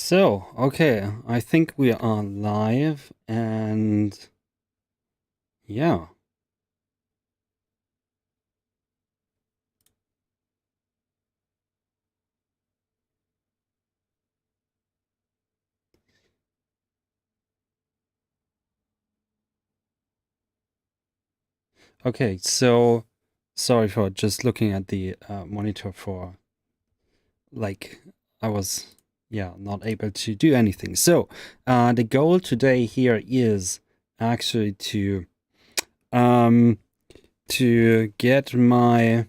So, okay, I think we are live and yeah. Okay, so sorry for just looking at the monitor for like I was not able to do anything. So, the goal today here is actually um get my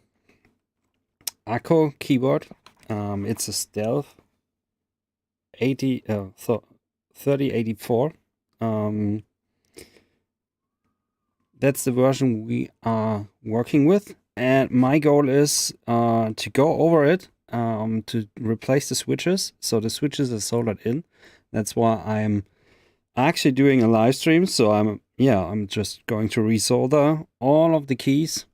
Akko keyboard. It's a Stealth 3084. That's the version we are working with. And my goal is to go over it, to replace the switches. So the switches are soldered in. That's why I'm actually doing a live stream. So I'm just going to resolder all of the keys.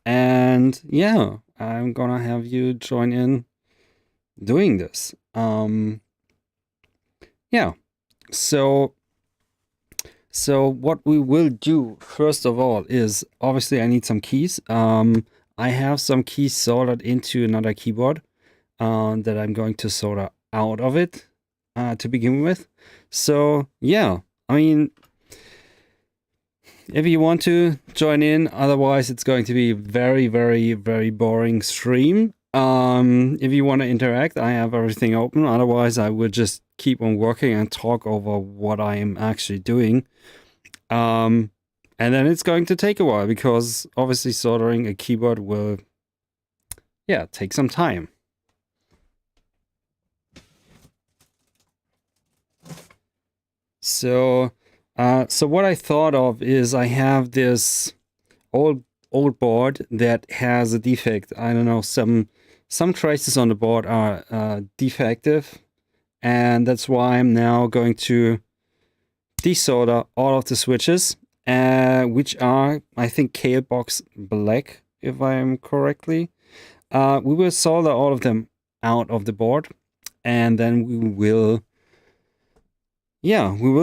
And yeah, I'm gonna have you join in doing this. Yeah, so what we will do first of all is obviously I need some keys. I have some keys soldered into another keyboard that I'm going to solder out of it to begin with. So yeah, I mean, if you want to join in, otherwise it's going to be very, very, very boring stream. If you want to interact, I have everything open. Otherwise, I will just keep on working and talk over what I am actually doing. And then it's going to take a while because obviously soldering a keyboard will, take some time. So what I thought of is I have this old board that has a defect. I don't know, some traces on the board are defective, and that's why I'm now going to desolder all of the switches, which are, I think, Kailh box black, if I am correctly. We will solder all of them out of the board, and then we will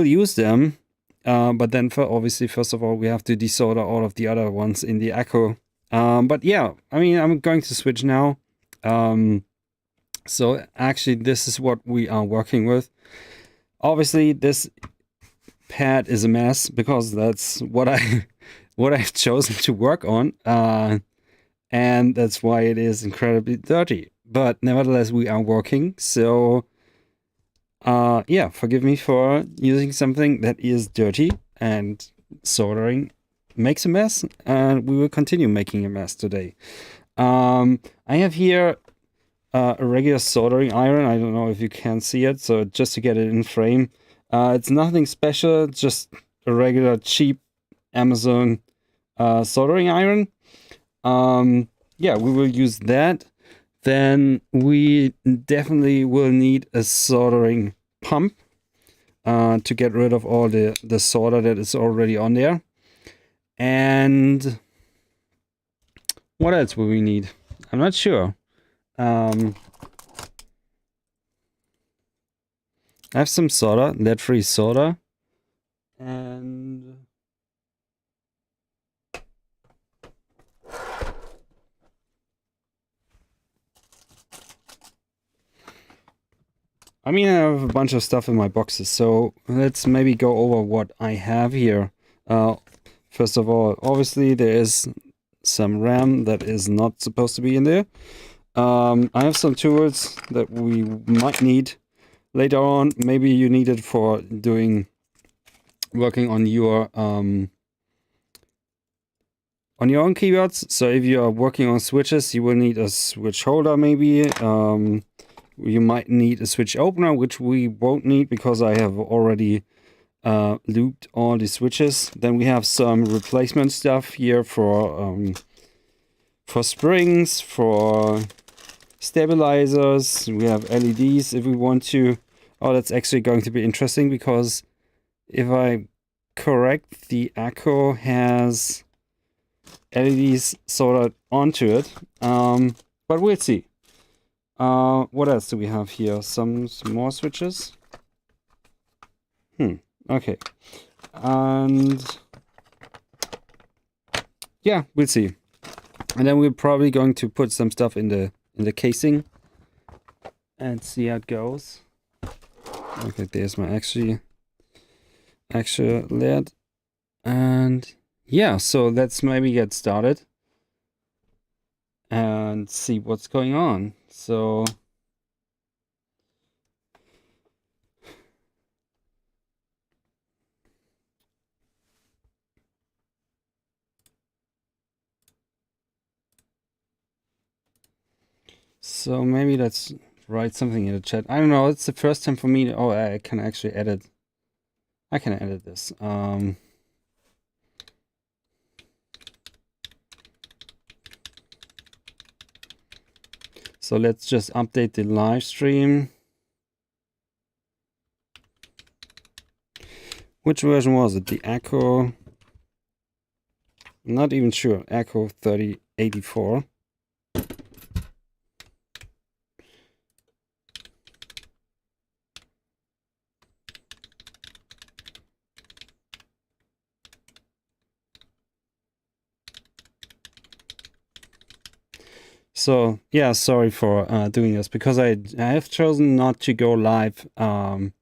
use them. But then obviously, first of all, we have to desolder all of the other ones in the Akko. But yeah, I mean, I'm going to switch now. So actually, this is what we are working with. Obviously, this pad is a mess because that's what I've chosen to work on. And that's why it is incredibly dirty. But nevertheless, we are working. So forgive me for using something that is dirty, and soldering makes a mess, and we will continue making a mess today. I have here a regular soldering iron. I don't know if you can see it, so just to get it in frame. It's nothing special, just a regular cheap Amazon soldering iron. We will use that. Then we definitely will need a soldering pump to get rid of all the solder that is already on there. And what else will we need? I'm not sure. I have some solder, lead-free solder. And I mean, I have a bunch of stuff in my boxes, so let's maybe go over what I have here. First of all, obviously there is some RAM that is not supposed to be in there. I have some tools that we might need later on. Maybe you need it for working on your own keyboards. So if you are working on switches, you will need a switch holder maybe. You might need a switch opener, which we won't need because I have already looped all the switches. Then we have some replacement stuff here for springs, for stabilizers. We have LEDs if we want to. Oh, that's actually going to be interesting because if I correct, the Akko has LEDs soldered onto it. But we'll see. What else do we have here? Some more switches. Okay. And yeah, we'll see. And then we're probably going to put some stuff in the casing and see how it goes. Okay, there's my actual lid. And yeah, so let's maybe get started and see what's going on. So maybe let's write something in the chat. I don't know, it's the first time for me to, I can actually edit. I can edit this. So let's just update the live stream. Which version was it? The Echo? I'm not even sure. Echo 3084. So yeah, sorry for doing this because I have chosen not to go live on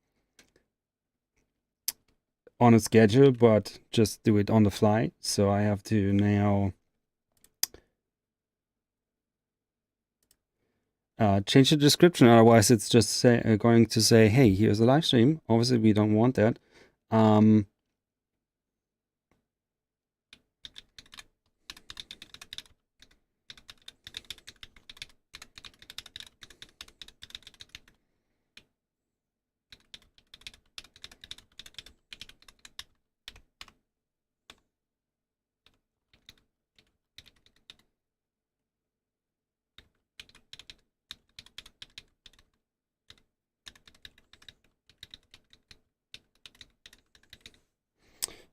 a schedule, but just do it on the fly. So I have to now change the description. Otherwise, it's just going to say, "Hey, here's a live stream." Obviously, we don't want that.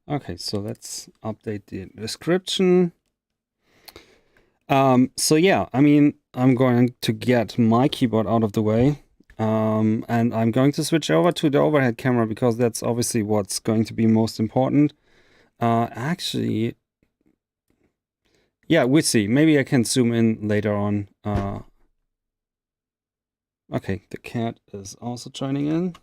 Okay, so let's update the description. So yeah, I mean, I'm going to get my keyboard out of the way. And I'm going to switch over to the overhead camera because that's obviously what's going to be most important. Actually, yeah, we'll see. Maybe I can zoom in later on. Okay, the cat is also joining in.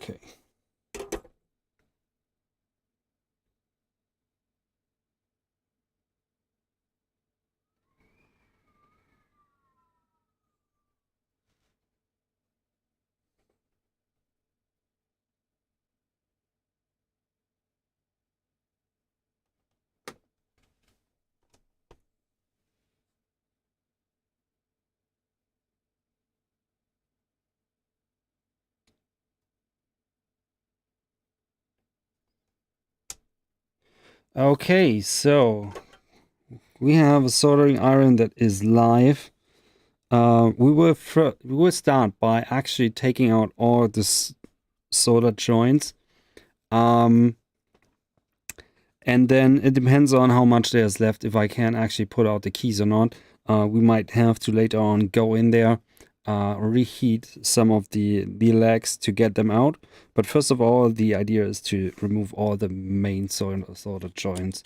Okay. Okay, so we have a soldering iron that is live. We will start by actually taking out all the solder joints. And then it depends on how much there's left, if I can actually put out the keys or not. We might have to later on go in there, reheat some of the legs to get them out. But first of all, the idea is to remove all the main solder joints.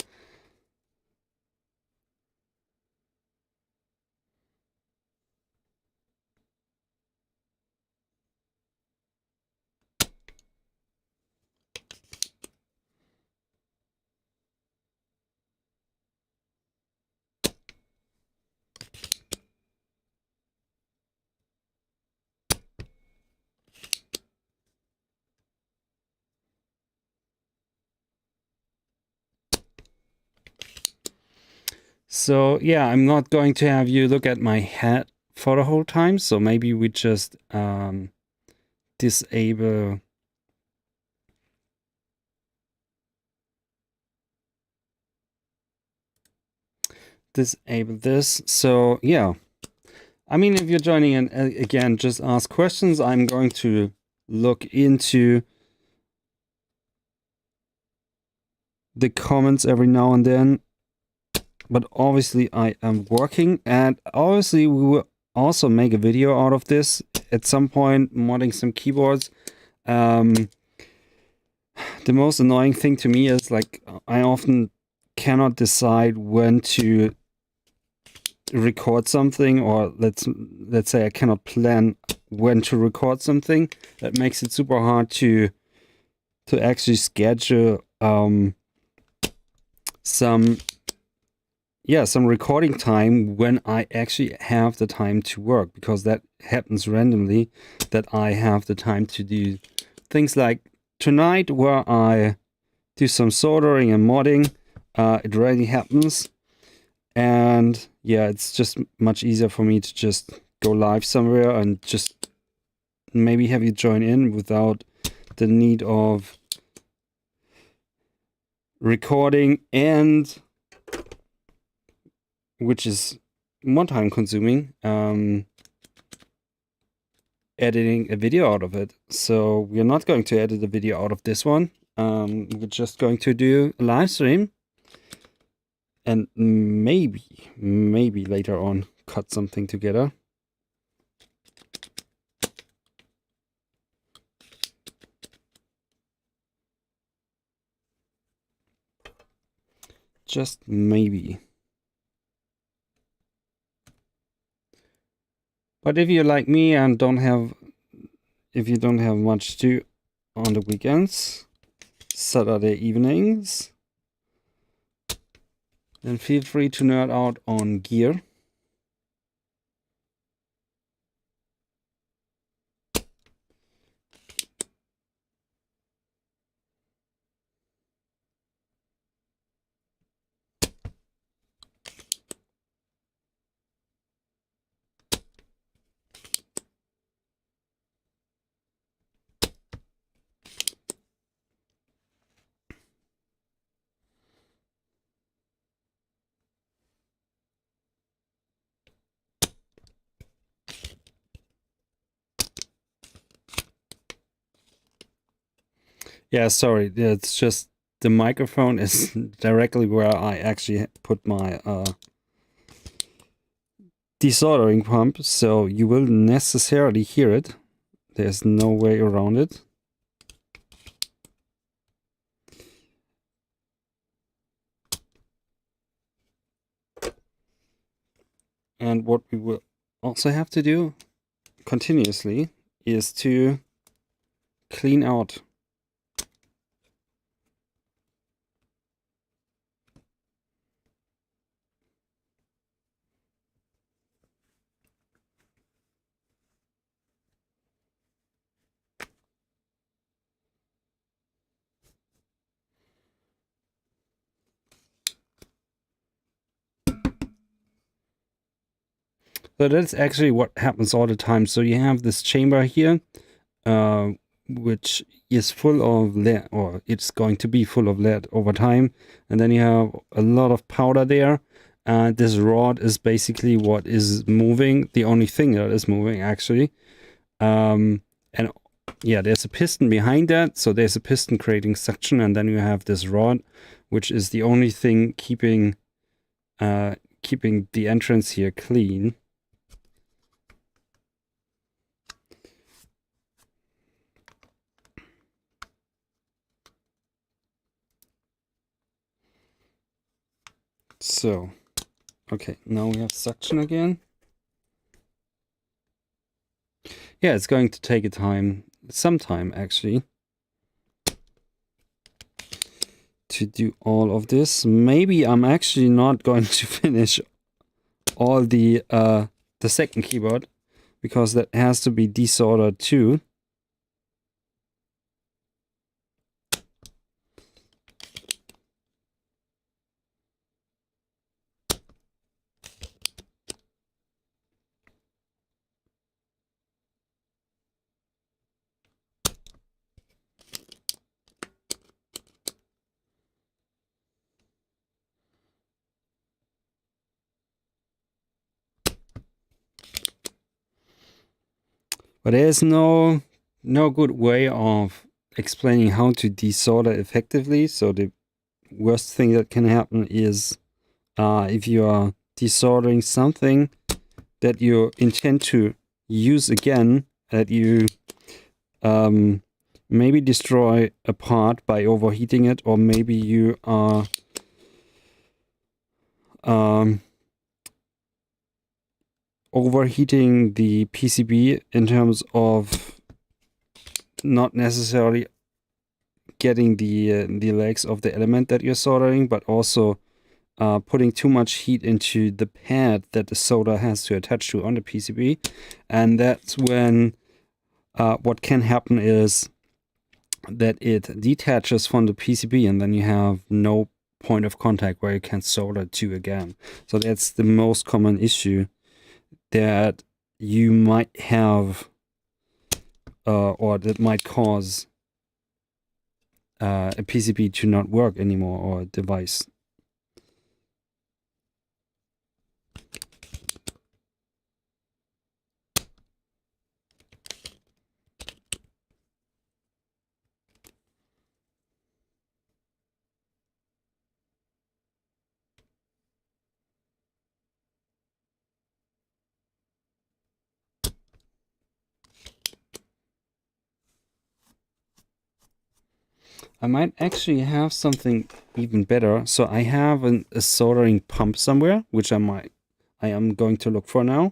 So yeah, I'm not going to have you look at my head for the whole time. So maybe we just disable this. So yeah, I mean, if you're joining in again, just ask questions. I'm going to look into the comments every now and then. But obviously I am working, and obviously we will also make a video out of this at some point, modding some keyboards. The most annoying thing to me is, like, I often cannot decide when to record something, or let's say I cannot plan when to record something. That makes it super hard to actually schedule some recording time when I actually have the time to work, because that happens randomly, that I have the time to do things like tonight, where I do some soldering and modding. It rarely happens, and yeah, it's just much easier for me to just go live somewhere and just maybe have you join in without the need of recording, and which is more time consuming, editing a video out of it. So we're not going to edit a video out of this one. We're just going to do a live stream, and maybe later on cut something together. Just maybe. But if you're like me and if you don't have much to do on the weekends, Saturday evenings, then feel free to nerd out on gear. Yeah, sorry, it's just the microphone is directly where I actually put my desoldering pump, so you will necessarily hear it. There's no way around it. And what we will also have to do continuously is to clean out So that's actually what happens all the time. So you have this chamber here, which is full of lead, or it's going to be full of lead over time. And then you have a lot of powder there. And this rod is basically what is moving, the only thing that is moving, actually. And yeah, there's a piston behind that. So there's a piston creating suction. And then you have this rod, which is the only thing keeping the entrance here clean. So, okay, now we have suction again. Yeah, it's going to take some time actually, to do all of this. Maybe I'm actually not going to finish all the second keyboard, because that has to be desoldered too. But there's no no good way of explaining how to desolder effectively. So the worst thing that can happen is if you are desoldering something that you intend to use again, that you maybe destroy a part by overheating it, or maybe you are overheating the PCB in terms of not necessarily getting the legs of the element that you're soldering, but also putting too much heat into the pad that the solder has to attach to on the PCB. And that's when what can happen is that it detaches from the PCB, and then you have no point of contact where you can solder to again. So that's the most common issue that you might have, or that might cause a PCB to not work anymore, or a device. I might actually have something even better. So I have a soldering pump somewhere, which I am going to look for now.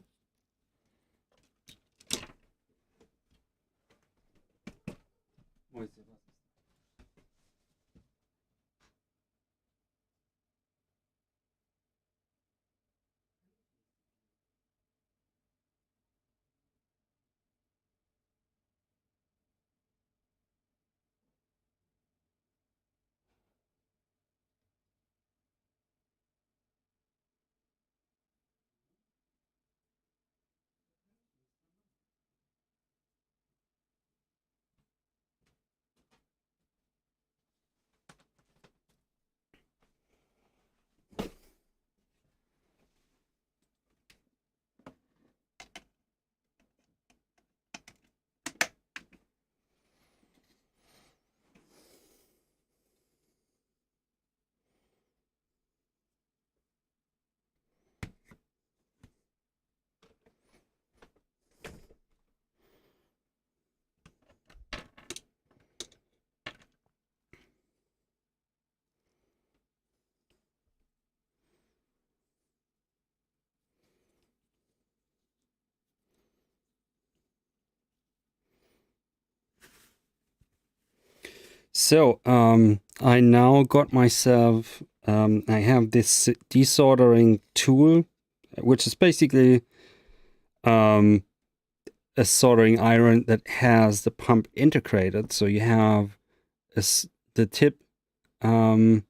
So I now got myself, I have this desoldering tool, which is basically a soldering iron that has the pump integrated. So you have the tip that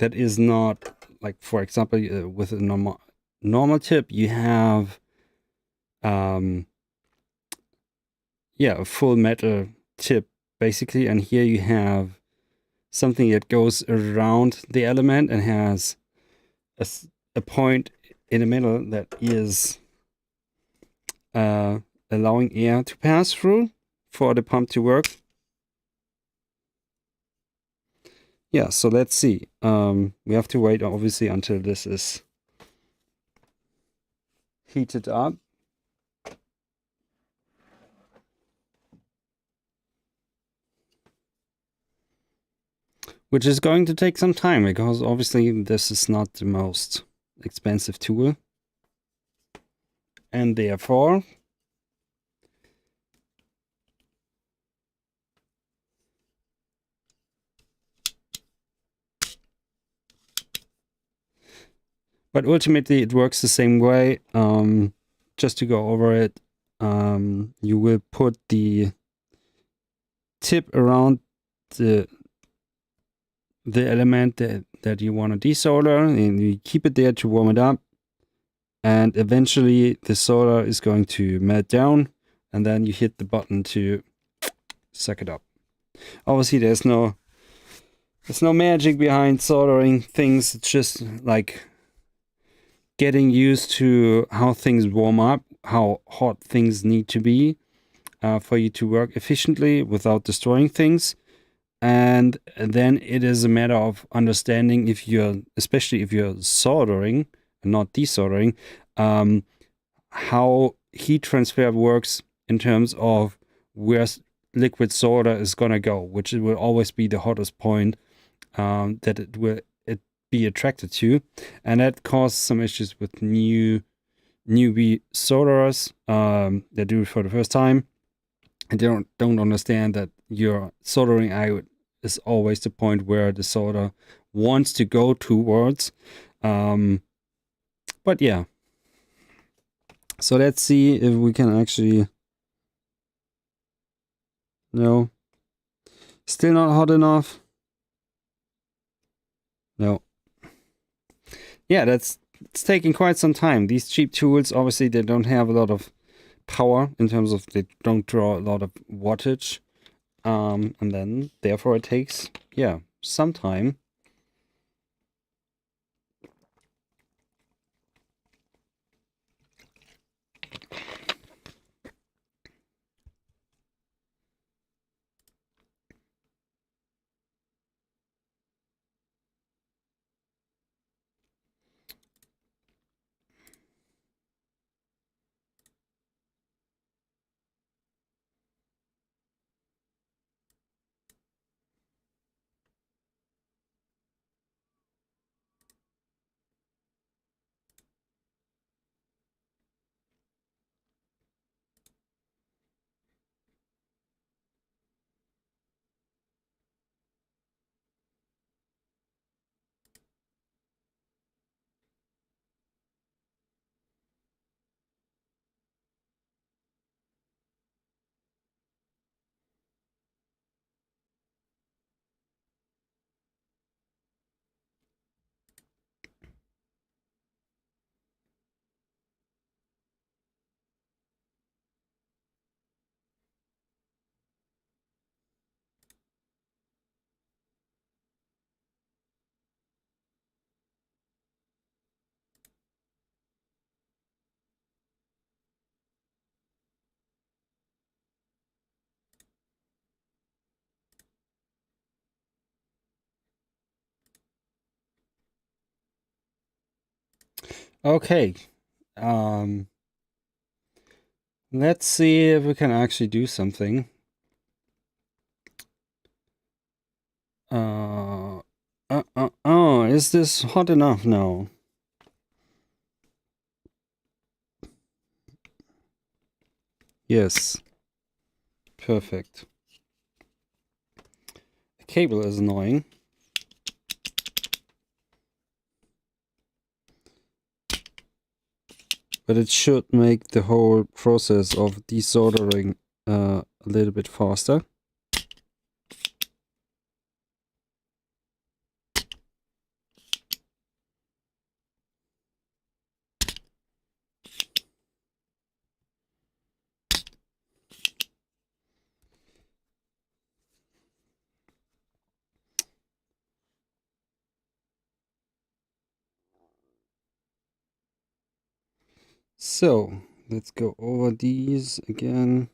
is not, like, for example, with a normal tip, you have a full metal tip basically, and here you have something that goes around the element and has a point in the middle that is allowing air to pass through for the pump to work. Yeah, so let's see. We have to wait, obviously, until this is heated up. Which is going to take some time, because obviously this is not the most expensive tool. And therefore, but ultimately it works the same way. Just to go over it, you will put the tip around the element that you want to desolder, and you keep it there to warm it up, and eventually the solder is going to melt down, and then you hit the button to suck it up. Obviously there's no magic behind soldering things. It's just like getting used to how things warm up, how hot things need to be, for you to work efficiently without destroying things. And then it is a matter of understanding if you're, especially if you're soldering and not desoldering, how heat transfer works in terms of where liquid solder is going to go, which will always be the hottest point that it will be attracted to. And that causes some issues with newbie solderers that do it for the first time. And they don't understand that your soldering iron is always the point where the solder wants to go towards. But yeah. So let's see if we can actually... No. Still not hot enough. No. Yeah, it's taking quite some time. These cheap tools, obviously, they don't have a lot of power in terms of they don't draw a lot of wattage. And then, therefore, it takes, yeah, some time. Okay. Let's see if we can actually do something. Oh, is this hot enough now? Yes. Perfect. The cable is annoying. But it should make the whole process of desoldering a little bit faster. So let's go over these again.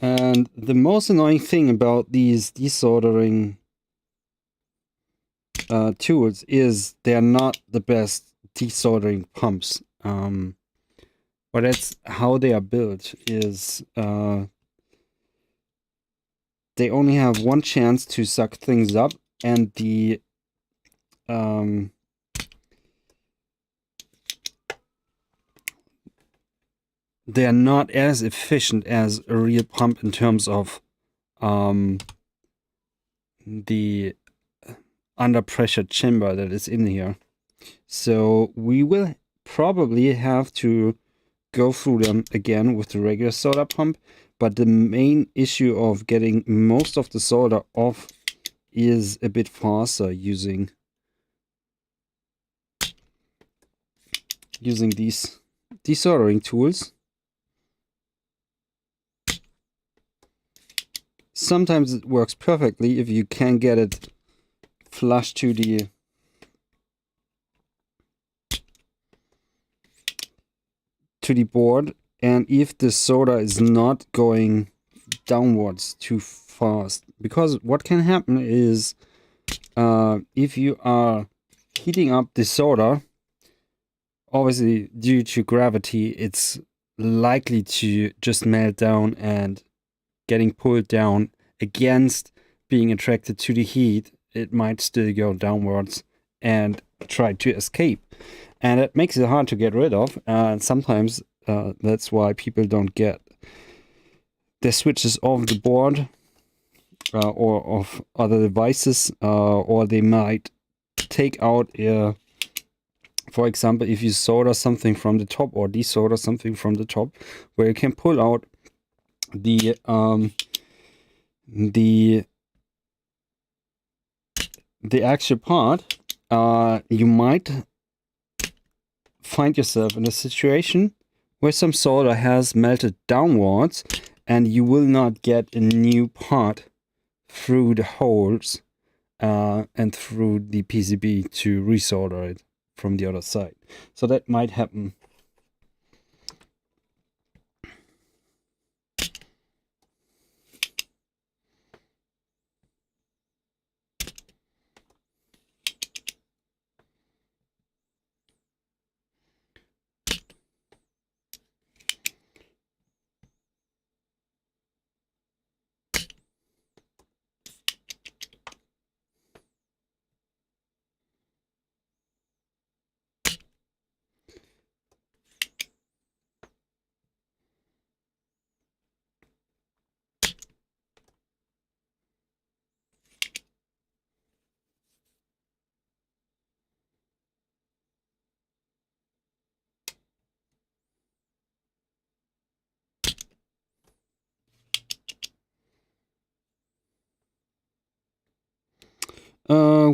And the most annoying thing about these desoldering tools is they're not the best desoldering pumps. But that's how they are built, is they only have one chance to suck things up, and the they're not as efficient as a real pump in terms of the under pressure chamber that is in here. So we will probably have to go through them again with the regular solder pump, but the main issue of getting most of the solder off is a bit faster using these desoldering tools. Sometimes it works perfectly if you can get it flush to the board, and if the solder is not going downwards too fast, because what can happen is if you are heating up the solder, obviously due to gravity, it's likely to just melt down and getting pulled down against being attracted to the heat. It might still go downwards and try to escape, and it makes it hard to get rid of. And sometimes that's why people don't get the switches off the board or of other devices, or they might take out for example, if you solder something from the top or desolder something from the top, where you can pull out the actual part, you might find yourself in a situation where some solder has melted downwards and you will not get a new part through the holes and through the PCB to resolder it from the other side. So that might happen.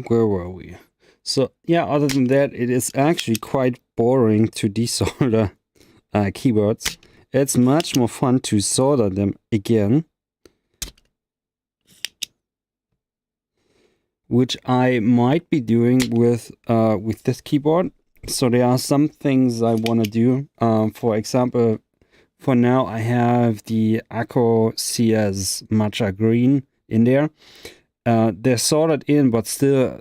Where were we? So yeah, other than that, it is actually quite boring to desolder keyboards. It's much more fun to solder them again, which I might be doing with this keyboard. So there are some things I want to do. For example, for now I have the Kailh CS Matcha Green in there. They're soldered in, but still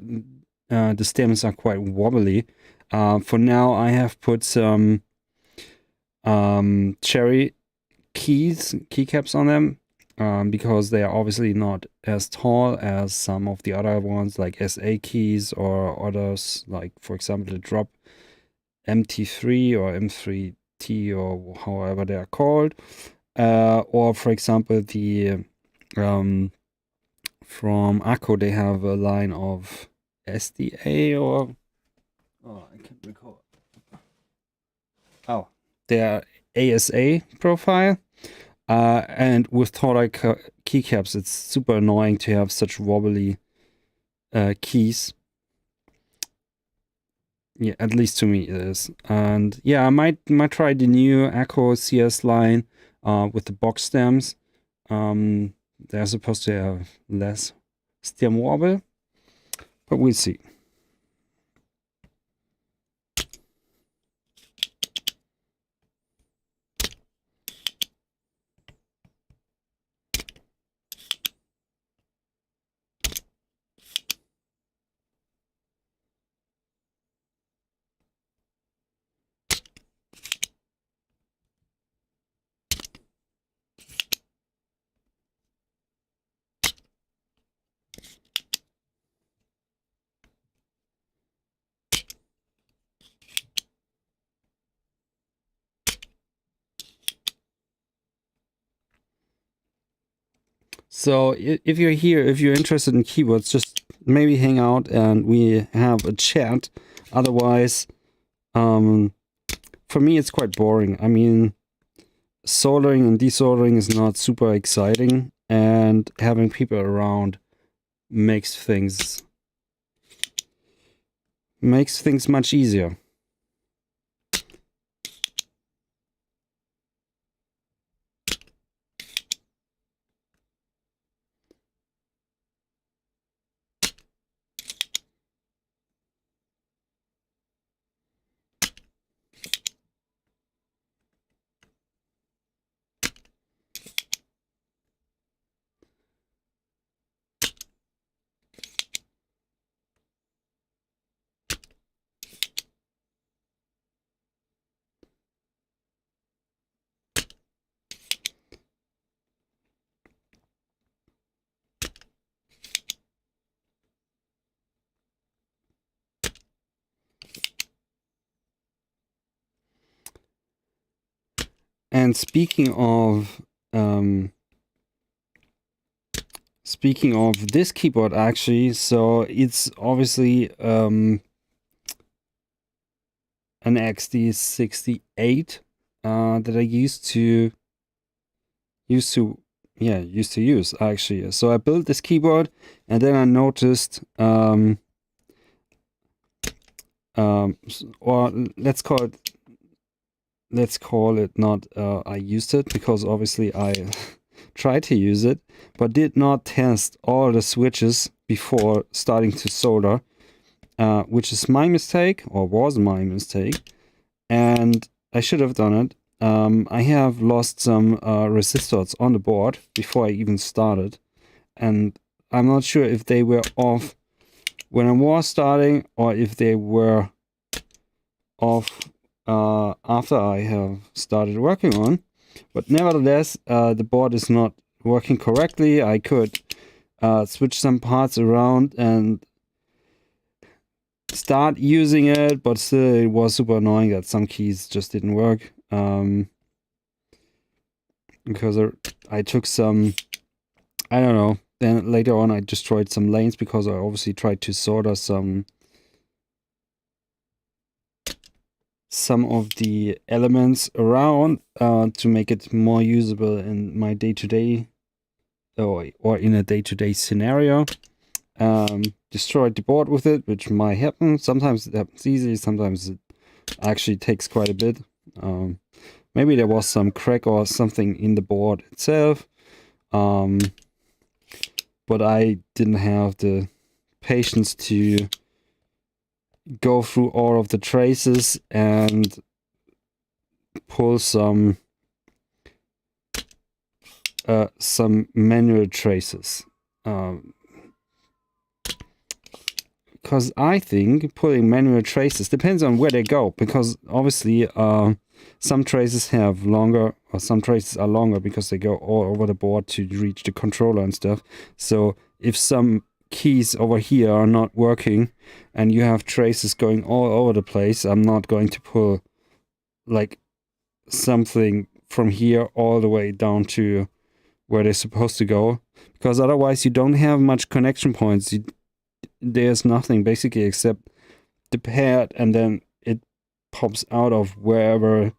the stems are quite wobbly. For now I have put some cherry keycaps on them, because they are obviously not as tall as some of the other ones like SA keys or others, like for example the drop MT3 or M3T or however they are called, or for example the from Kailh they have a line of SDA or I can't recall. Oh, their ASA profile. And with taller keycaps, it's super annoying to have such wobbly keys. Yeah, at least to me it is. And yeah, I might try the new Kailh CS line with the box stems. They're supposed to have less stem wobble, but we'll see. So if you're here, if you're interested in keyboards, just maybe hang out and we have a chat. Otherwise, for me, it's quite boring. I mean, soldering and desoldering is not super exciting, and having people around makes things much easier. And speaking of this keyboard, actually, so it's obviously an XD68 that I used to use actually. So I built this keyboard, and then I noticed or let's call it not I used it, because obviously I tried to use it, but did not test all the switches before starting to solder, which is my mistake, or was my mistake, and I should have done it. I have lost some resistors on the board before I even started, and I'm not sure if they were off when I was starting or if they were off after I have started working on. But nevertheless, the board is not working correctly. I could switch some parts around and start using it, but still it was super annoying that some keys just didn't work. Because I took some, I don't know, then later on I destroyed some lanes because I obviously tried to solder some of the elements around to make it more usable in my day-to-day or in a day-to-day scenario. Destroyed the board with it, which might happen. Sometimes it happens easily, sometimes it actually takes quite a bit. Maybe there was some crack or something in the board itself, but I didn't have the patience to go through all of the traces and pull some manual traces. Because I think pulling manual traces depends on where they go, because obviously some traces have longer, or some traces are longer because they go all over the board to reach the controller and stuff. So if some keys over here are not working and you have traces going all over the place, I'm not going to pull like something from here all the way down to where they're supposed to go, because otherwise you don't have much connection points. There's nothing basically except the pad, and then it pops out of wherever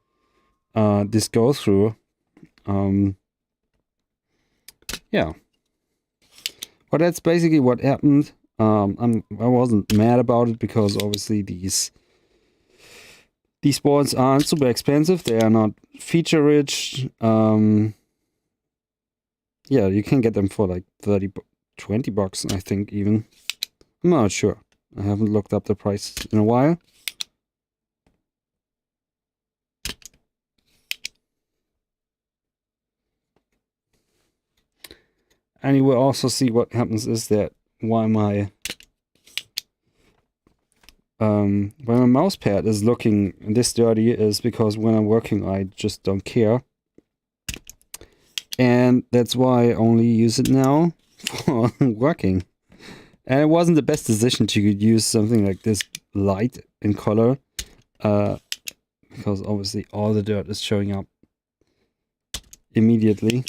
this goes through. Yeah, but that's basically what happened. I wasn't mad about it, because obviously these boards aren't super expensive. They are not feature rich. Yeah, you can get them for like 20 bucks, I think, even. I'm not sure. I haven't looked up the price in a while. And you will also see what happens is that while my mouse pad is looking this dirty is because when I'm working I just don't care. And that's why I only use it now for working. And it wasn't the best decision to use something like this light in color, because obviously all the dirt is showing up immediately.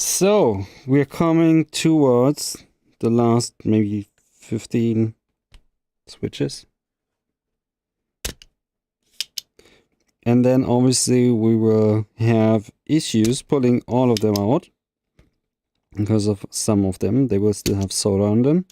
So we're coming towards the last maybe 15 switches. And then obviously we will have issues pulling all of them out because of some of them. They will still have solder on them.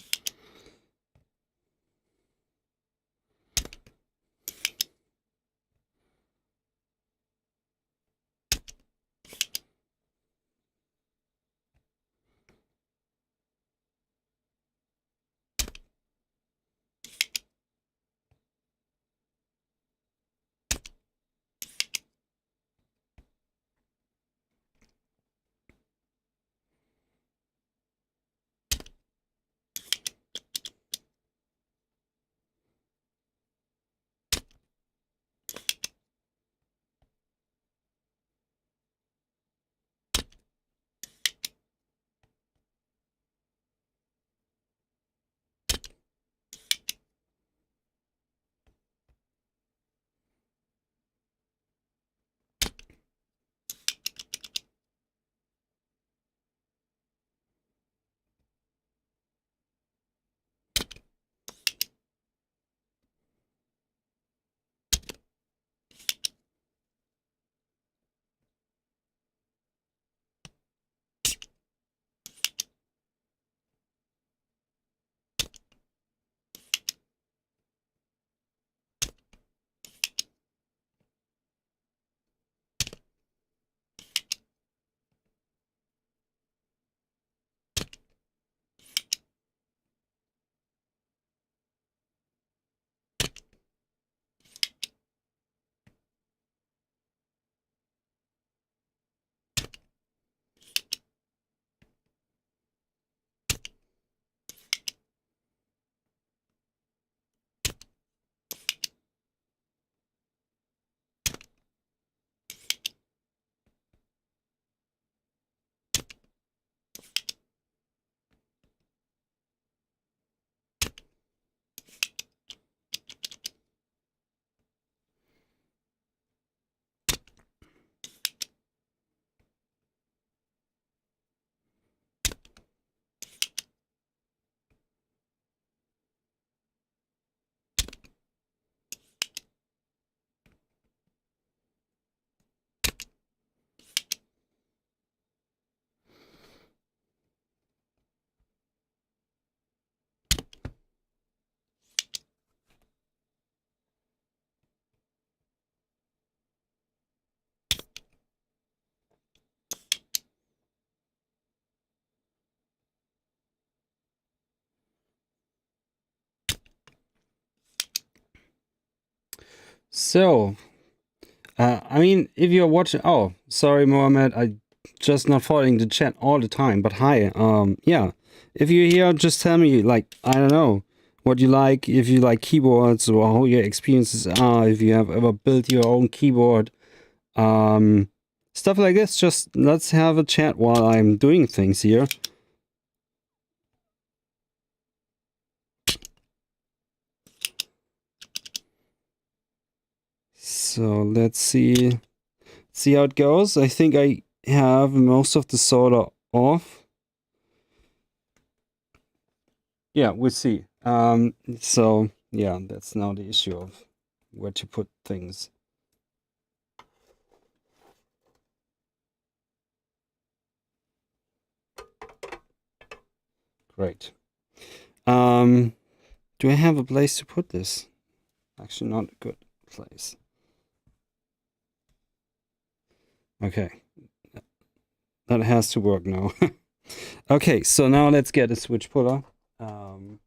So, I mean, if you're watching, oh, sorry, Mohammed, I just not following the chat all the time, but hi, yeah, if you're here, just tell me, like, I don't know, what you like, if you like keyboards, or how your experiences are, if you have ever built your own keyboard, stuff like this. Just let's have a chat while I'm doing things here. So let's see how it goes. I think I have most of the solder off. Yeah, we'll see. So yeah, that's now the issue of where to put things. Great. Do I have a place to put this? Actually, not a good place. Okay. That has to work now. Okay, so now let's get a switch puller. And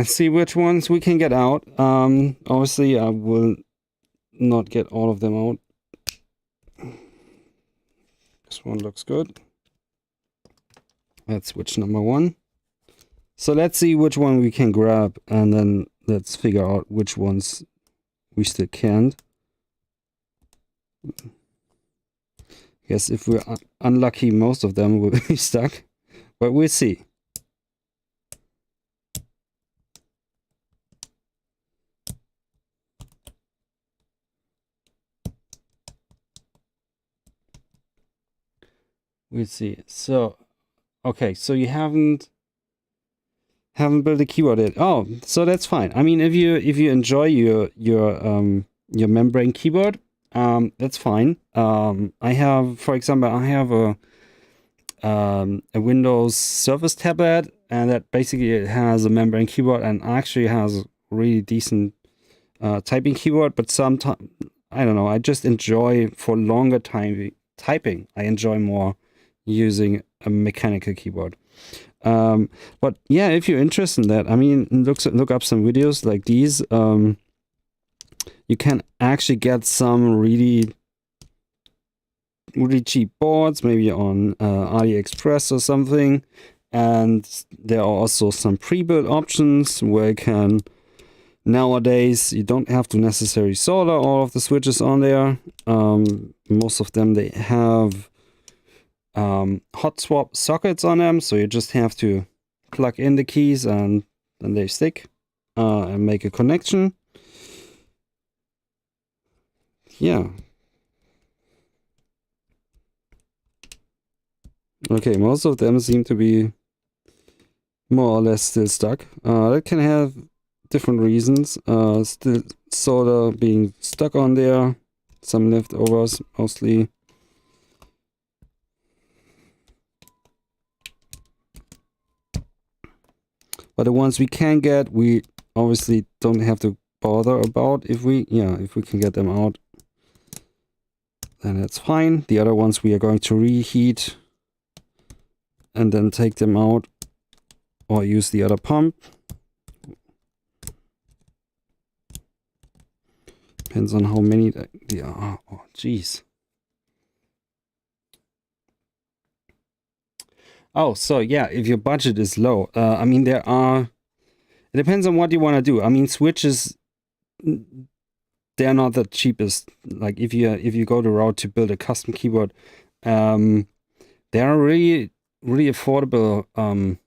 see which ones we can get out. Obviously, I will not get all of them out. This one looks good. That's switch number 1. So let's see which one we can grab, and then let's figure out which ones we still can't. Guess if we're unlucky, most of them will be stuck, but we'll see. we'll see. So, okay, so you haven't built a keyboard yet. Oh, so that's fine. I mean, if you enjoy your membrane keyboard, that's fine. I have, for example, I have a Windows Surface tablet, and that basically has a membrane keyboard and actually has really decent typing keyboard. But sometimes, I don't know, I just enjoy for longer time typing. I enjoy more using a mechanical keyboard. But yeah, if you're interested in that, I mean, look up some videos like these. You can actually get some really cheap boards, maybe on AliExpress or something. And there are also some pre-built options where you can, nowadays, you don't have to necessarily solder all of the switches on there. Most of them, they have hot swap sockets on them, so you just have to plug in the keys and then they stick and make a connection. Yeah. Okay, most of them seem to be more or less still stuck. That can have different reasons. Still solder being stuck on there, some leftovers mostly. But the ones we can get, we obviously don't have to bother about. If we can get them out, then that's fine. The other ones we are going to reheat and then take them out or use the other pump. Depends on how many there are. Oh, geez. Oh, so yeah, if your budget is low, I mean, it depends on what you want to do. I mean, switches, they're not the cheapest. Like if you go the route to build a custom keyboard, there are really affordable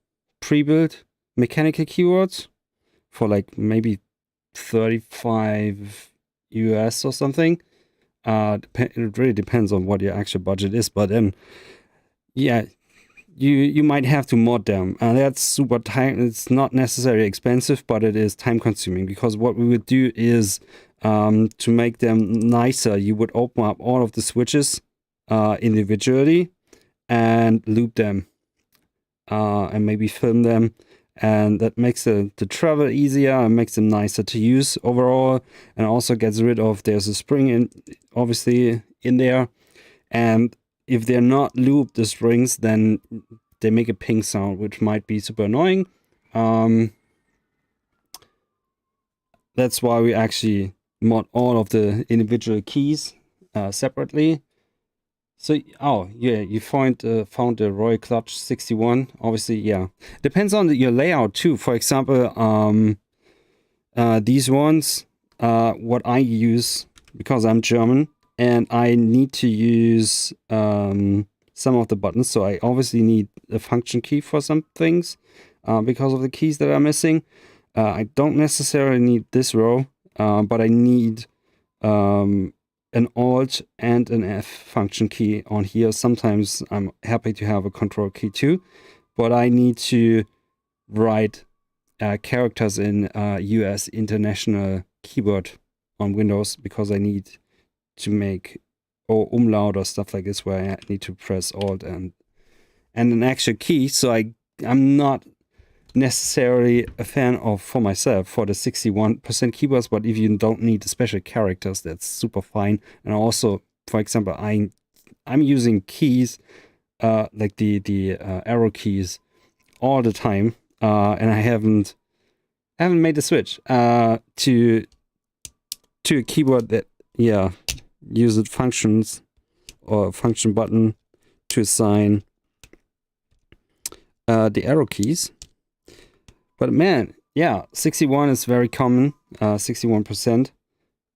pre-built mechanical keyboards for like maybe 35 US or something. It really depends on what your actual budget is, but then yeah, you might have to mod them, and that's super time. It's not necessarily expensive, but it is time consuming, because what we would do is to make them nicer, you would open up all of the switches individually and loop them and maybe film them, and that makes the travel easier and makes them nicer to use overall, and also gets rid of, there's a spring in obviously in there, and if they're not looped, the springs, then they make a ping sound, which might be super annoying. That's why we actually mod all of the individual keys separately. So, oh yeah, you found the Royal Clutch 61. Obviously, yeah, depends on your layout too. For example, these ones, what I use, because I'm German and I need to use some of the buttons, so I obviously need a function key for some things because of the keys that are missing. I don't necessarily need this row, but I need an Alt and an F function key on here. Sometimes I'm happy to have a control key too, but I need to write characters in US International Keyboard on Windows, because I need to make umlaut or stuff like this, where I need to press Alt and an actual key. So I'm not necessarily a fan of, for myself, for the 61% keyboards, but if you don't need the special characters, that's super fine. And also, for example, I'm using keys like the arrow keys all the time, and I haven't made the switch to a keyboard that uses functions or function button to assign the arrow keys. But man, yeah, 61 is very common, 61%,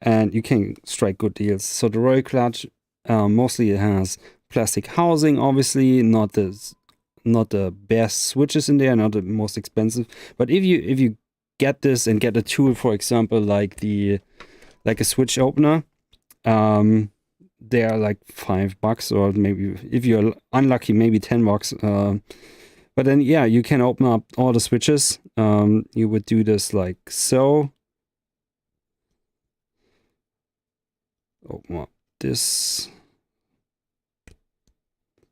and you can strike good deals. So the Royal Clutch, mostly it has plastic housing, obviously, not the best switches in there, not the most expensive. But if you get this and get a tool, for example, like a switch opener, they are like $5, or maybe if you're unlucky, maybe $10. But then, yeah, you can open up all the switches. You would do this like so. Open up this.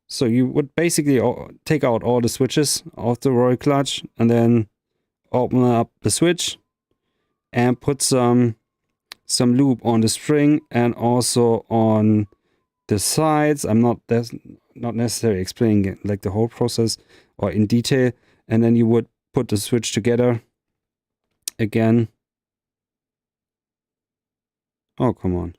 So you would basically take out all the switches of the royal clutch and then open up the switch and put some lube on the spring and also on the sides. I'm not necessarily explaining it, like the whole process or in detail. And then you would put the switch together again. Oh, come on.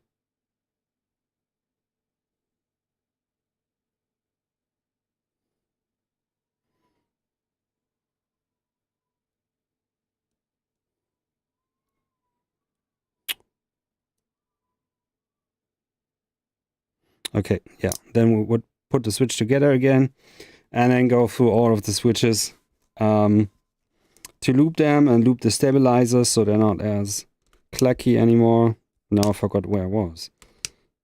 Okay, yeah. Then we would put the switch together again and then go through all of the switches to loop them and loop the stabilizers so they're not as clacky anymore. Now I forgot where I was.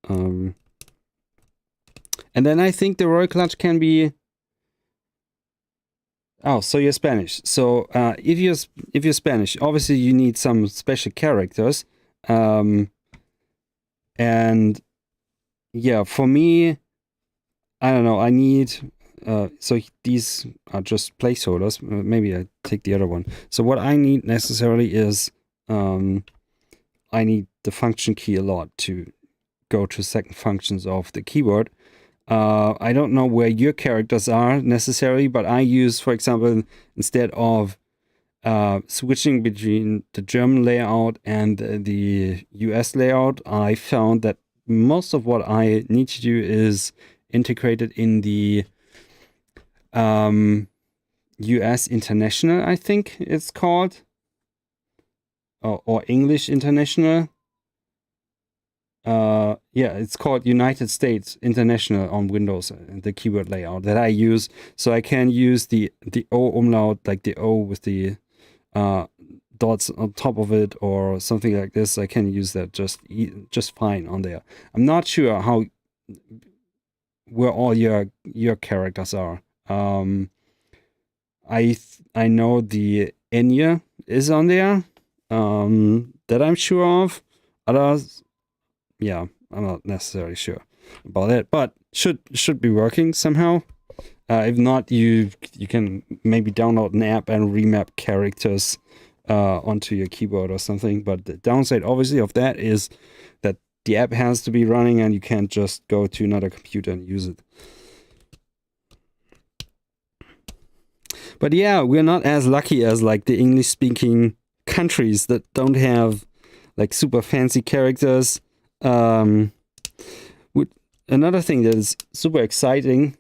And then I think the royal clutch can be... Oh, so you're Spanish. So if you're Spanish, obviously you need some special characters. And yeah, for me, I don't know, I need... so these are just placeholders. Maybe I take the other one. So what I need necessarily is I need the function key a lot to go to second functions of the keyboard. I don't know where your characters are necessarily, but I use, for example, instead of switching between the German layout and the US layout, I found that most of what I need to do is integrated in the US International, I think it's called, or English International. Yeah, it's called United States International on Windows, the keyboard layout that I use. So I can use the O umlaut, like the O with the dots on top of it or something like this. I can use that just fine on there. I'm not sure where all your characters are. I know the Enya is on there, that I'm sure of. Others, yeah, I'm not necessarily sure about it, but should be working somehow. If not, you can maybe download an app and remap characters onto your keyboard or something. But the downside, obviously, of that is that the app has to be running and you can't just go to another computer and use it. But yeah, we're not as lucky as like the English-speaking countries that don't have like super fancy characters. Another thing that is super exciting.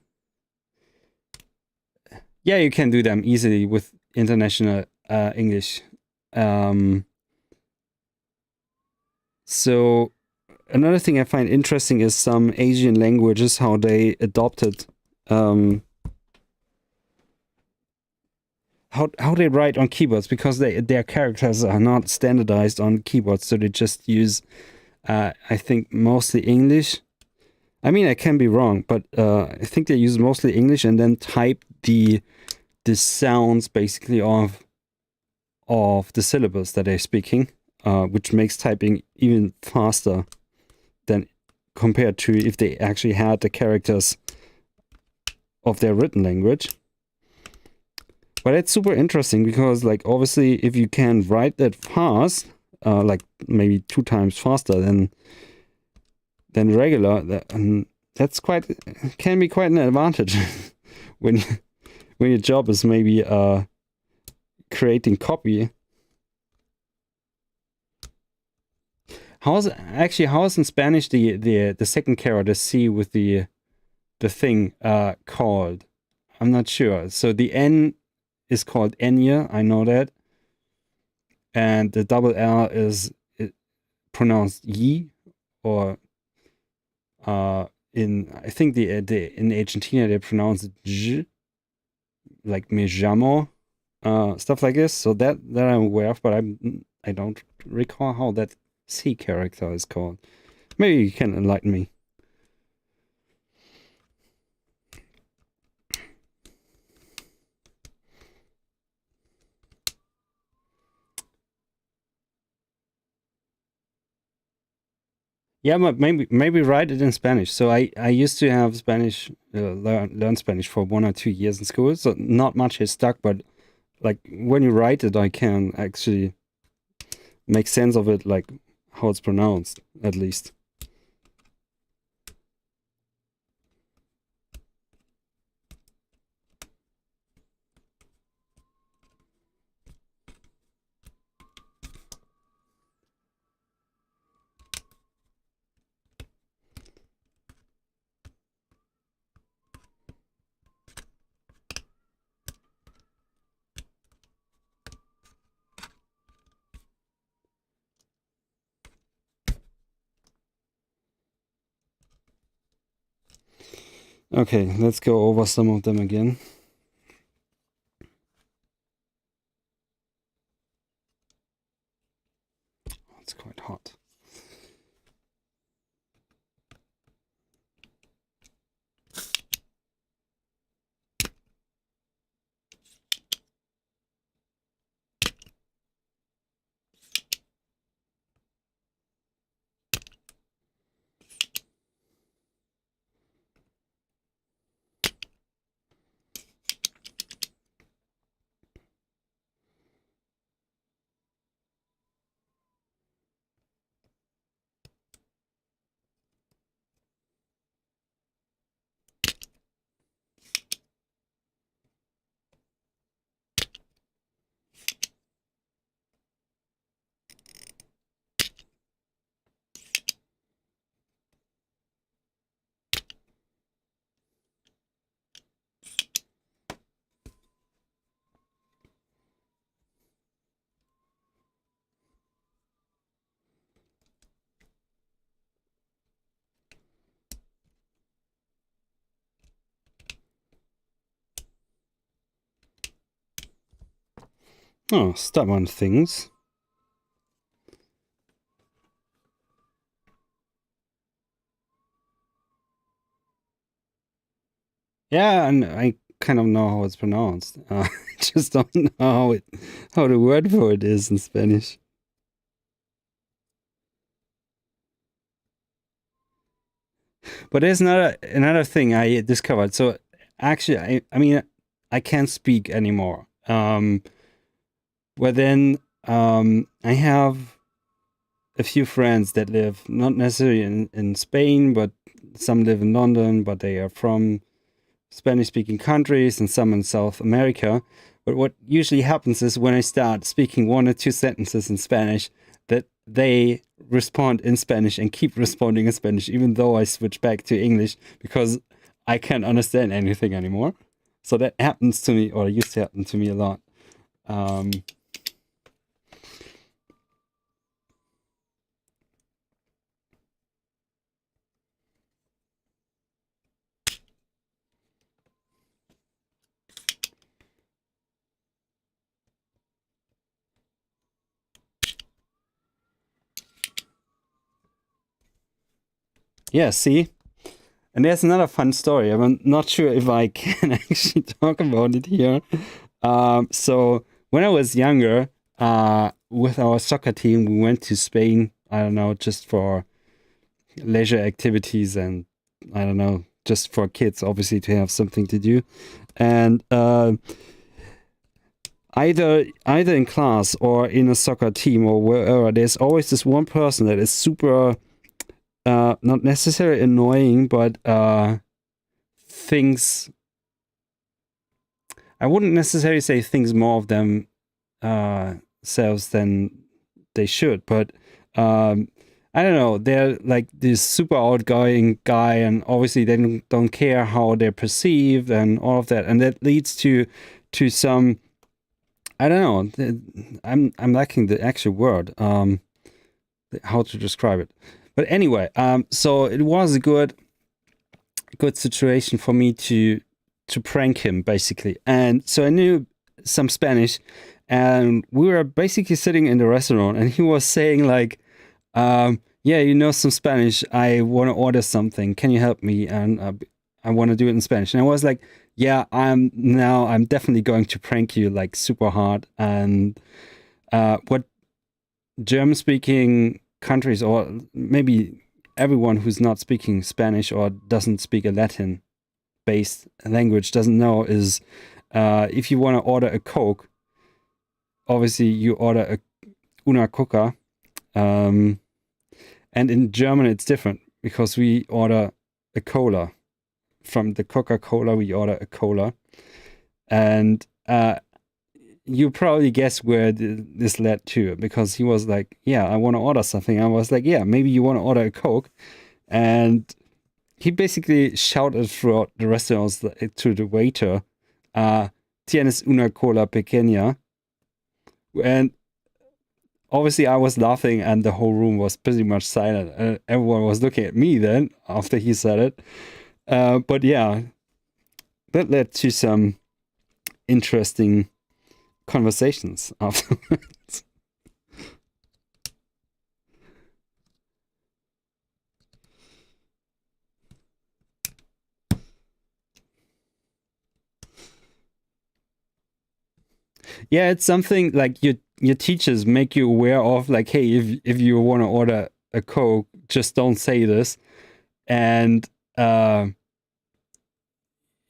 Yeah, you can do them easily with international English. So another thing I find interesting is some Asian languages, how they adopted how they write on keyboards, because their characters are not standardized on keyboards, so they just use I think mostly English. I mean, I can be wrong, but I think they use mostly English and then type the sounds basically of the syllables that they're speaking, which makes typing even faster than compared to if they actually had the characters of their written language. But it's super interesting because, like, obviously, if you can write that fast, like maybe 2 times faster than regular, that's can be quite an advantage when your job is maybe creating copy. How is in Spanish the second character C with the thing called? I'm not sure. So the N is called Enya, I know that. And the double L is pronounced Yi, or I think in Argentina they pronounce it J, like me llamo, stuff like this. So that I'm aware of, but I don't recall how that C character is called. Maybe you can enlighten me. Yeah, but maybe write it in Spanish. So I used to have Spanish, learn Spanish for 1 or 2 years in school. So not much is stuck, but like when you write it, I can actually make sense of it, like how it's pronounced, at least. Okay, let's go over some of them again. It's quite hot. Oh, stubborn things. Yeah, and I kind of know how it's pronounced. I just don't know how the word for it is in Spanish. But there's another thing I discovered. So actually, I mean, I can't speak anymore. But then I have a few friends that live not necessarily in Spain, but some live in London, but they are from Spanish-speaking countries, and some in South America. But what usually happens is when I start speaking 1 or 2 sentences in Spanish, that they respond in Spanish and keep responding in Spanish, even though I switch back to English, because I can't understand anything anymore. So that happens to me, or used to happen to me a lot. Yeah, see? And there's another fun story. I'm not sure if I can actually talk about it here. So when I was younger, with our soccer team, we went to Spain, I don't know, just for leisure activities and, I don't know, just for kids, obviously, to have something to do. And either in class or in a soccer team or wherever, there's always this one person that is super... not necessarily annoying, but things... I wouldn't necessarily say things more of themselves than they should, but I don't know. They're like this super outgoing guy, and obviously they don't care how they're perceived and all of that, and that leads to some... I don't know. I'm lacking the actual word. How to describe it. But anyway, so it was a good situation for me to prank him, basically. And so I knew some Spanish, and we were basically sitting in the restaurant, and he was saying like, yeah, you know some Spanish. I want to order something. Can you help me? And I want to do it in Spanish. And I was like, yeah, I'm definitely going to prank you like super hard. And what German-speaking countries, or maybe everyone who's not speaking Spanish or doesn't speak a Latin-based language doesn't know is if you want to order a Coke, obviously you order a una Coca, and in German it's different because we order a cola. From the Coca-Cola we order a cola, and you probably guess where this led to, because he was like, yeah, I want to order something. I was like, yeah, maybe you want to order a Coke. And he basically shouted throughout the restaurant to the waiter, tienes una cola pequeña? And obviously I was laughing and the whole room was pretty much silent. And everyone was looking at me then after he said it. But yeah, that led to some interesting conversations afterwards. Yeah, it's something like your teachers make you aware of, like, hey, if you want to order a Coke, just don't say this. And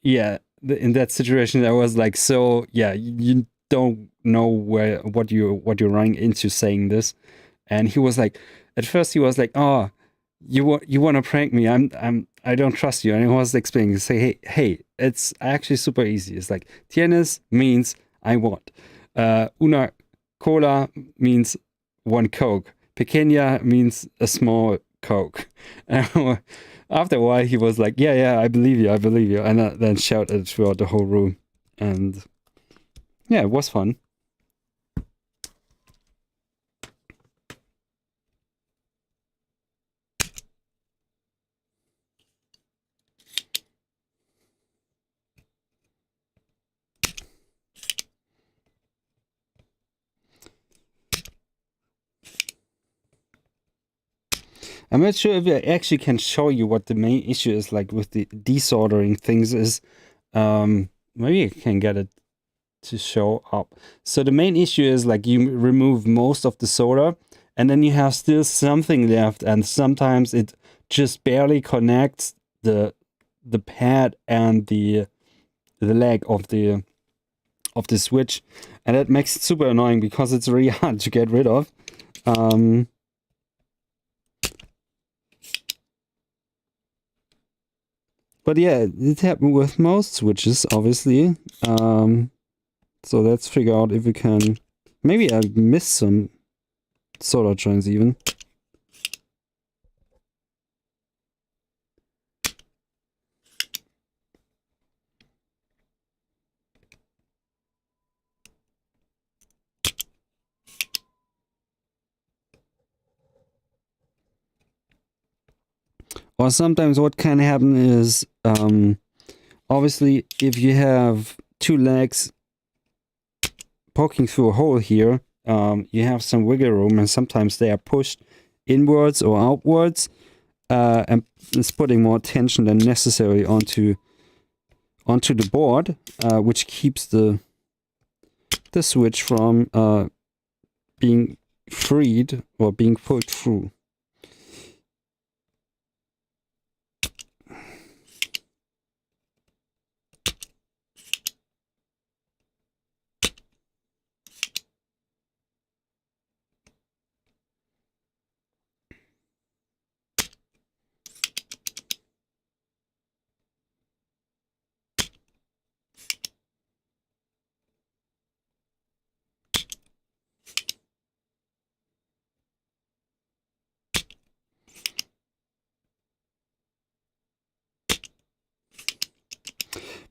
yeah, in that situation, I was like, so yeah, you don't know what you're running into saying this. And he was like, at first he was like, oh, you want to prank me? I don't trust you. And I was explaining, say, hey, it's actually super easy. It's like tienes means I want. Una cola means one Coke. Pequeña means a small Coke. After a while, he was like, yeah, I believe you. And then shouted throughout the whole room. And yeah, it was fun. I'm not sure if I actually can show you what the main issue is, like with the desoldering things is. Maybe I can get it to show up. So the main issue is like you remove most of the solder and then you have still something left, and sometimes it just barely connects the pad and the leg of the switch, and that makes it super annoying because it's really hard to get rid of. But yeah, it happened with most switches, obviously. So let's figure out if we can... Maybe I missed some solder joints even. Or sometimes what can happen is, obviously, if you have two legs poking through a hole here, you have some wiggle room, and sometimes they are pushed inwards or outwards, and it's putting more tension than necessary onto the board, which keeps the switch from being freed or being pulled through.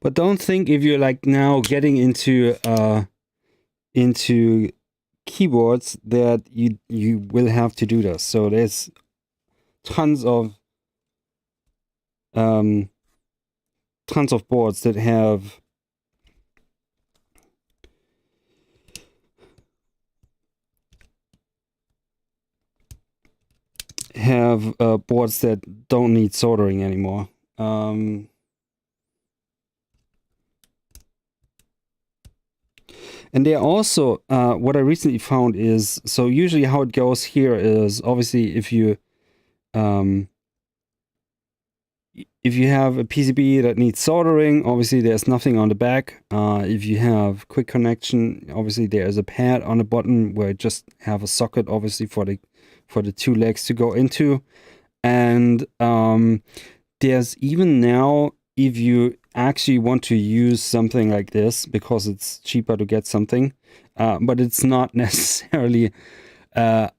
But don't think if you're like now getting into keyboards that you will have to do this. So there's tons of boards that have boards that don't need soldering anymore. And there also, what I recently found is, so usually how it goes here is, obviously if you if you have a PCB that needs soldering, obviously there's nothing on the back. If you have quick connection, obviously there's a pad on the bottom where you just have a socket, obviously for the two legs to go into. And there's even now, if you actually want to use something like this, because it's cheaper to get something, but it's not necessarily. So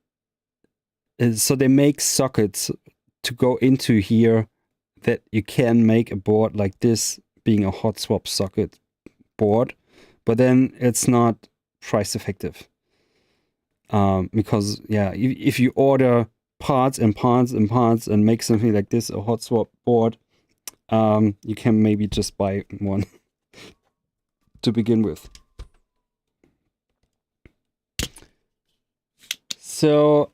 they make sockets to go into here that you can make a board like this, being a hot swap socket board, but then it's not price effective. Because yeah, if you order parts and parts and parts and make something like this, a hot swap board, you can maybe just buy one to begin with. So,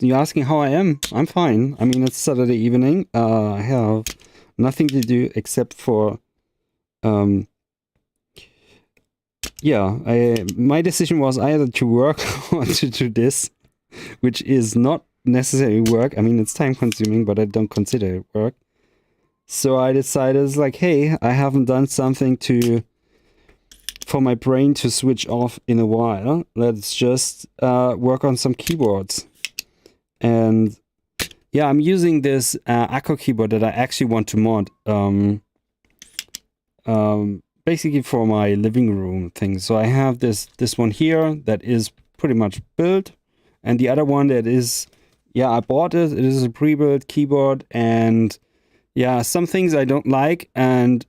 you're asking how I am? I'm fine. I mean, it's Saturday evening. I have nothing to do except for, my decision was either to work or to do this, which is not necessarily work. I mean, it's time consuming, but I don't consider it work. So I decided, it's like, hey, I haven't done something for my brain to switch off in a while. Let's just work on some keyboards. And yeah, I'm using this Akko keyboard that I actually want to mod. Basically for my living room thing. So I have this one here that is pretty much built. And the other one that is, yeah, I bought it. It is a pre-built keyboard. And yeah, some things I don't like. And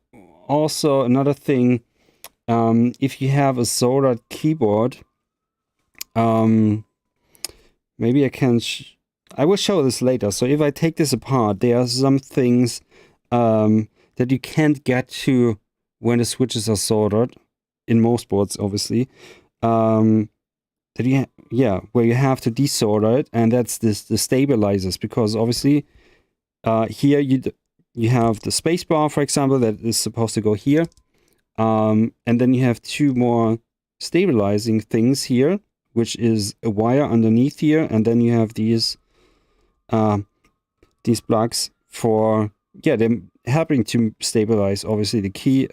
also another thing, if you have a soldered keyboard, maybe I will show this later. So if I take this apart, there are some things that you can't get to when the switches are soldered, in most boards, obviously. Where you have to desolder it, and that's the stabilizers, because obviously here you have the space bar, for example, that is supposed to go here, and then you have two more stabilizing things here, which is a wire underneath here, and then you have these plugs for, them helping to stabilize, obviously, the key.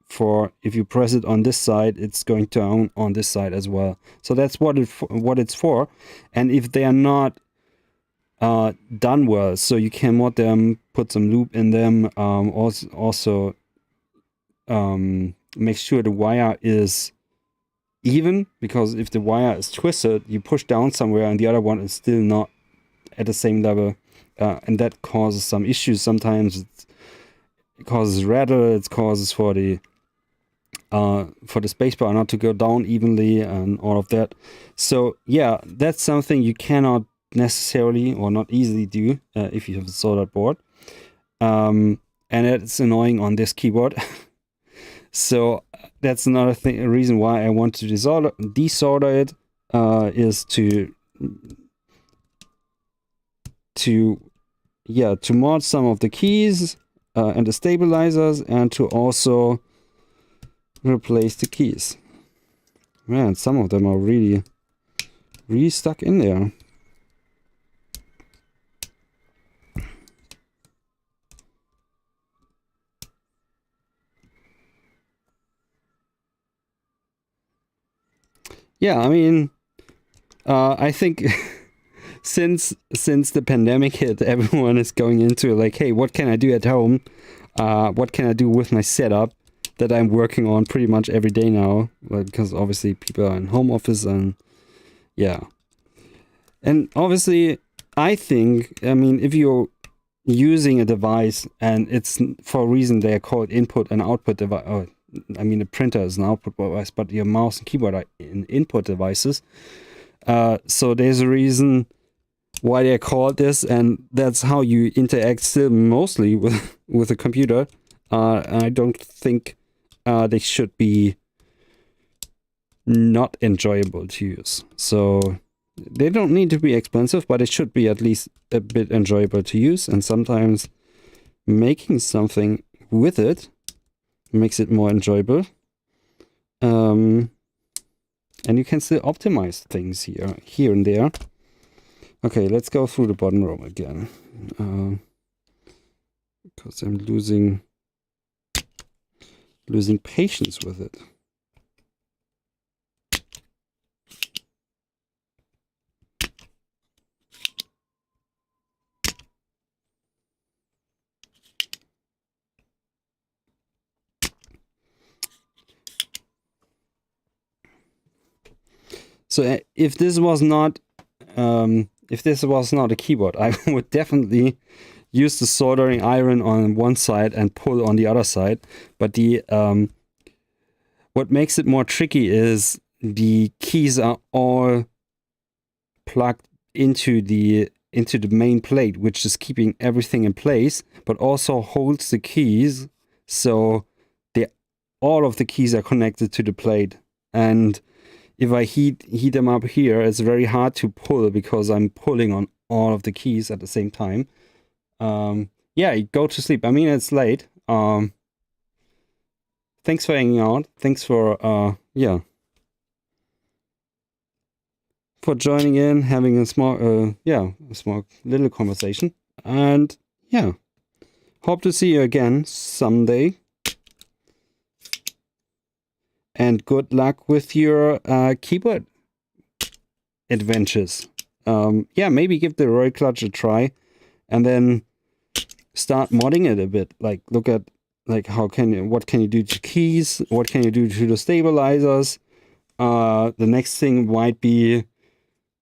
For if you press it on this side, it's going down on this side as well. So that's what it's for. And if they are not done well, so you can mod them, put some loop in them, also make sure the wire is even, because if the wire is twisted, you push down somewhere and the other one is still not at the same level, and that causes some issues. Sometimes it causes rattle, it causes for the spacebar not to go down evenly and all of that. So yeah, that's something you cannot necessarily or not easily do if you have a soldered board, and it's annoying on this keyboard. So that's another thing, a reason why I want to desolder it, is to mod some of the keys and the stabilizers, and to also replace the keys. Man, some of them are really stuck in there. Yeah, I mean, I think since the pandemic hit, everyone is going into like, hey, what can I do at home? What can I do with my setup that I'm working on pretty much every day now? Because obviously people are in home office, and yeah. And obviously, I think, I mean, if you're using a device and it's for a reason they are called input and output device, I mean, the printer is an output device, but your mouse and keyboard are input devices. So there's a reason why they're called this, and that's how you interact still mostly with a computer. I don't think they should be not enjoyable to use. So they don't need to be expensive, but it should be at least a bit enjoyable to use. And sometimes making something with it makes it more enjoyable. And you can still optimize things here and there. Okay, let's go through the bottom row again. because I'm losing patience with it. So if this was not a keyboard, I would definitely use the soldering iron on one side and pull on the other side. But the what makes it more tricky is the keys are all plugged into the main plate, which is keeping everything in place, but also holds the keys. So all of the keys are connected to the plate, and if I heat them up here, it's very hard to pull because I'm pulling on all of the keys at the same time. Yeah, go to sleep. I mean, it's late. Thanks for hanging out. Thanks for for joining in, having a small little conversation. And yeah, hope to see you again someday. And good luck with your keyboard adventures. Yeah, maybe give the Roy Clutch a try, and then start modding it a bit. Like, look at like what can you do to keys? What can you do to the stabilizers? The next thing might be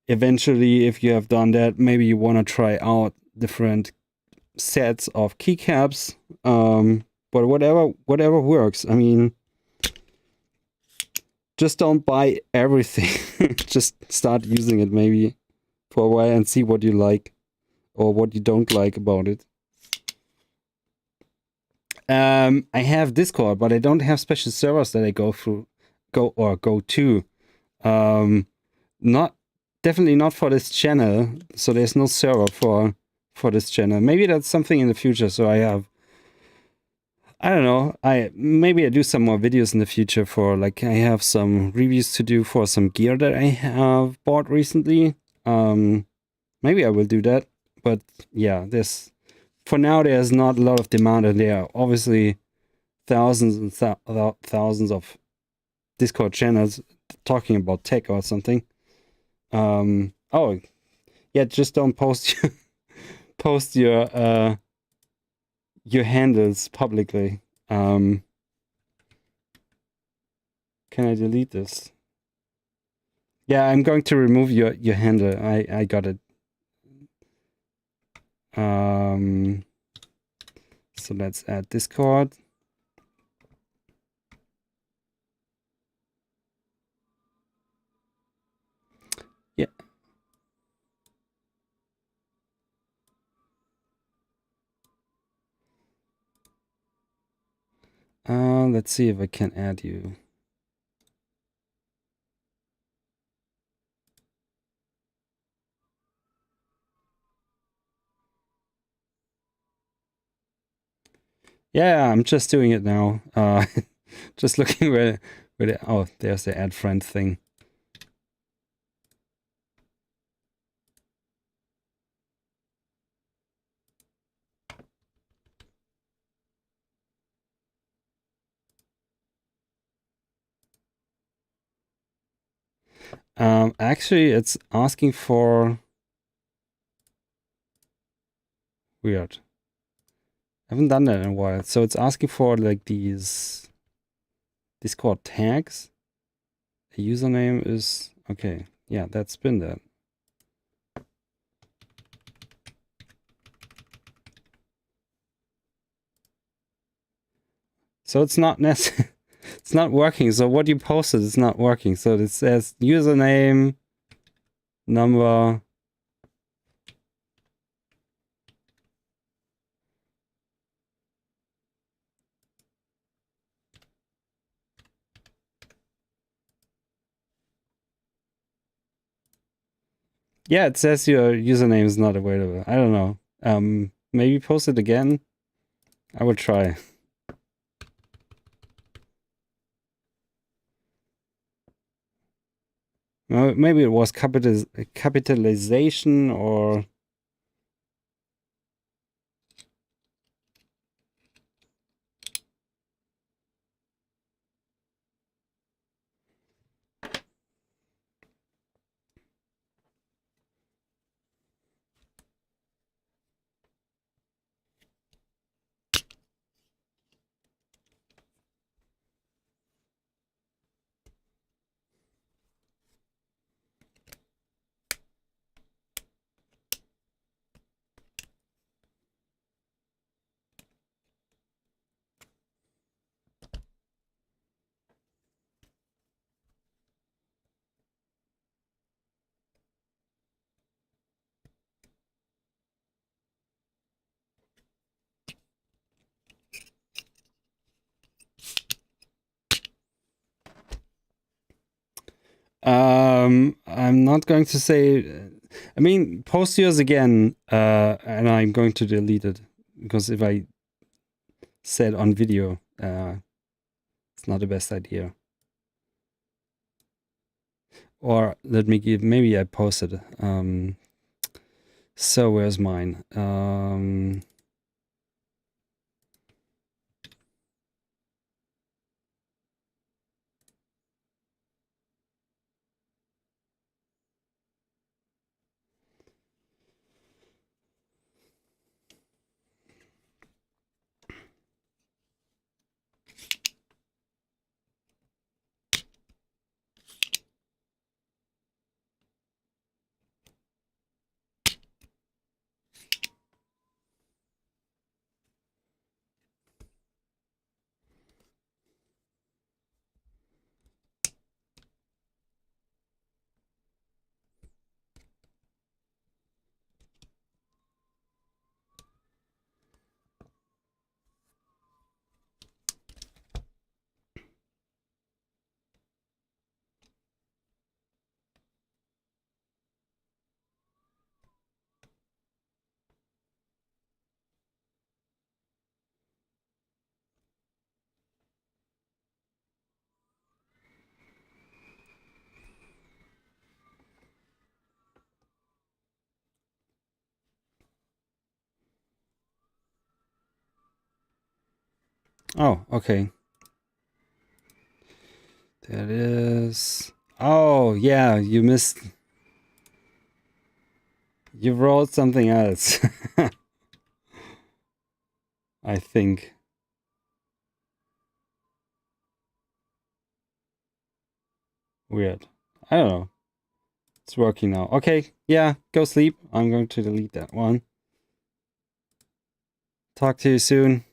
eventually, if you have done that, maybe you want to try out different sets of keycaps. But whatever works. I mean, just don't buy everything. Just start using it maybe for a while and see what you like or what you don't like about it. I have Discord, but I don't have special servers that I go to. Definitely not for this channel. So there's no server for this channel. Maybe that's something in the future. So I don't know. Maybe I do some more videos in the future for, like, I have some reviews to do for some gear that I have bought recently. Maybe I will do that. But yeah, for now there's not a lot of demand, and there are obviously thousands and thousands of Discord channels talking about tech or something. Oh yeah, just don't post your handles publicly. Can I delete this? Yeah, I'm going to remove your handle. I got it. So let's add Discord. Yeah. Let's see if I can add you. Yeah, I'm just doing it now. Just looking where oh, there's the add friend thing. Actually, it's asking for weird. I haven't done that in a while. So it's asking for like these Discord tags. The username is okay. Yeah, that's been that. So it's not necessary. It's not working. So what you posted is not working. So it says username, number. Yeah, it says your username is not available. I don't know. Maybe post it again. I will try. Maybe it was capitalization or... I'm not going to say. I mean, post yours again, and I'm going to delete it because if I said on video, it's not the best idea. Or let me give. Maybe I posted. So where's mine? Oh, okay. There it is. Oh, yeah, you missed. You wrote something else. I think. Weird. I don't know. It's working now. Okay, yeah, go sleep. I'm going to delete that one. Talk to you soon.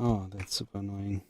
Oh, that's super annoying.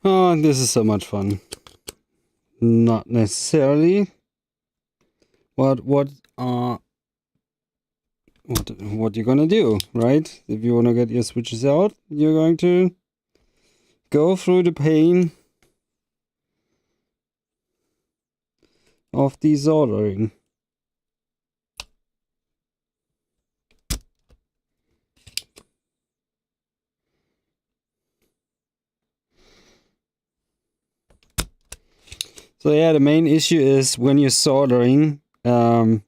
Oh, this is so much fun. Not necessarily. What you're gonna do, right? If you wanna get your switches out, you're going to go through the pain of desoldering. So yeah, the main issue is when you're soldering and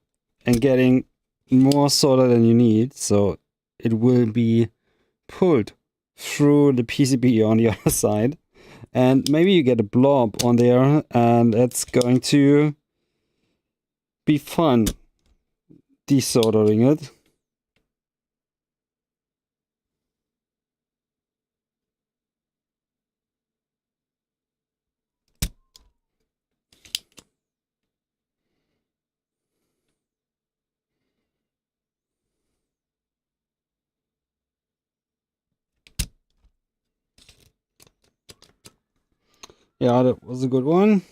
getting more solder than you need, so it will be pulled through the PCB on the other side, and maybe you get a blob on there, and it's going to be fun desoldering it. Yeah, that was a good one.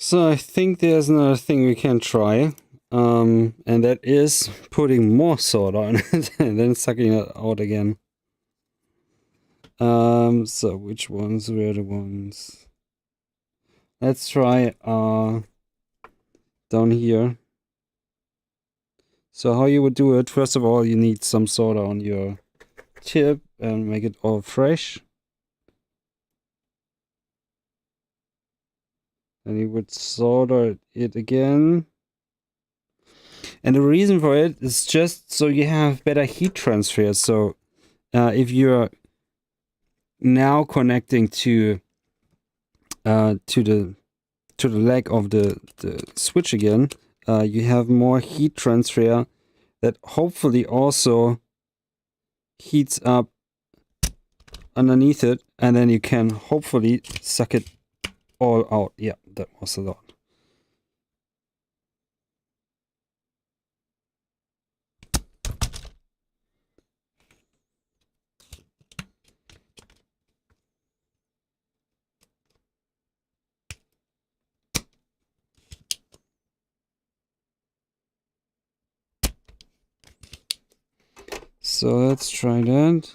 So I think there's another thing we can try, and that is putting more solder on it and then sucking it out again. So which ones were the ones? Let's try down here. So how you would do it, first of all, you need some solder on your tip and make it all fresh. And you would solder it again. And the reason for it is just so you have better heat transfer. So if you're now connecting to the leg of the switch again, you have more heat transfer that hopefully also heats up underneath it, and then you can hopefully suck it all out. Yeah, that was a lot. So let's try that.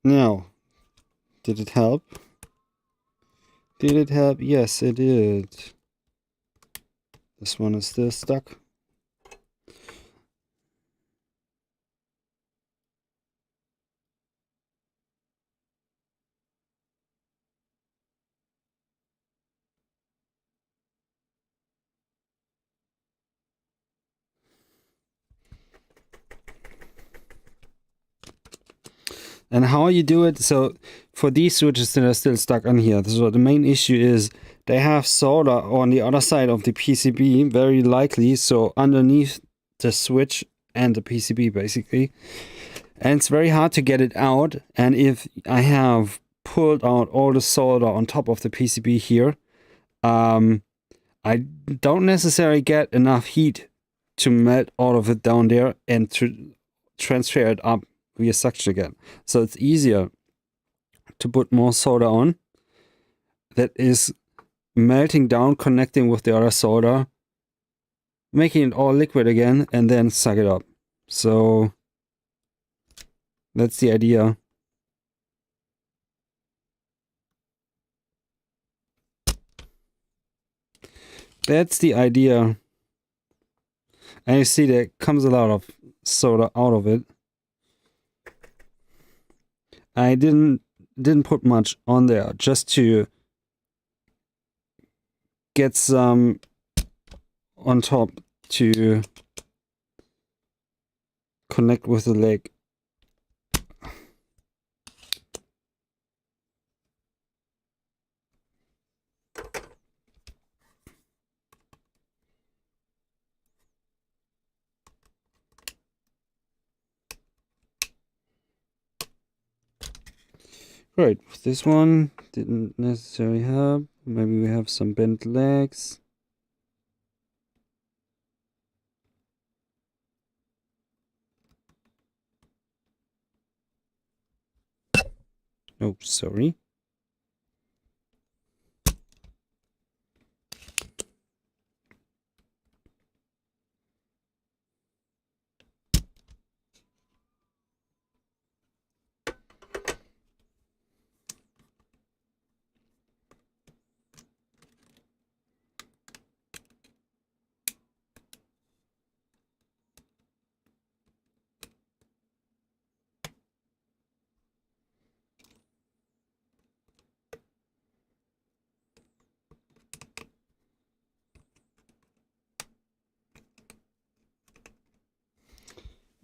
Now, did it help? Did it help? Yes, it did. This one is still stuck. And how you do it, so for these switches that are still stuck on here, so the main issue is they have solder on the other side of the PCB, very likely, so underneath the switch and the PCB basically. And it's very hard to get it out, and if I have pulled out all the solder on top of the PCB here, I don't necessarily get enough heat to melt all of it down there and to transfer it up via suction again. So it's easier to put more solder on that is melting down, connecting with the other solder, making it all liquid again, and then suck it up. So that's the idea. That's the idea. And you see there comes a lot of solder out of it. I didn't put much on there, just to get some on top to connect with the leg. Right, this one didn't necessarily help. Maybe we have some bent legs. Oh, sorry.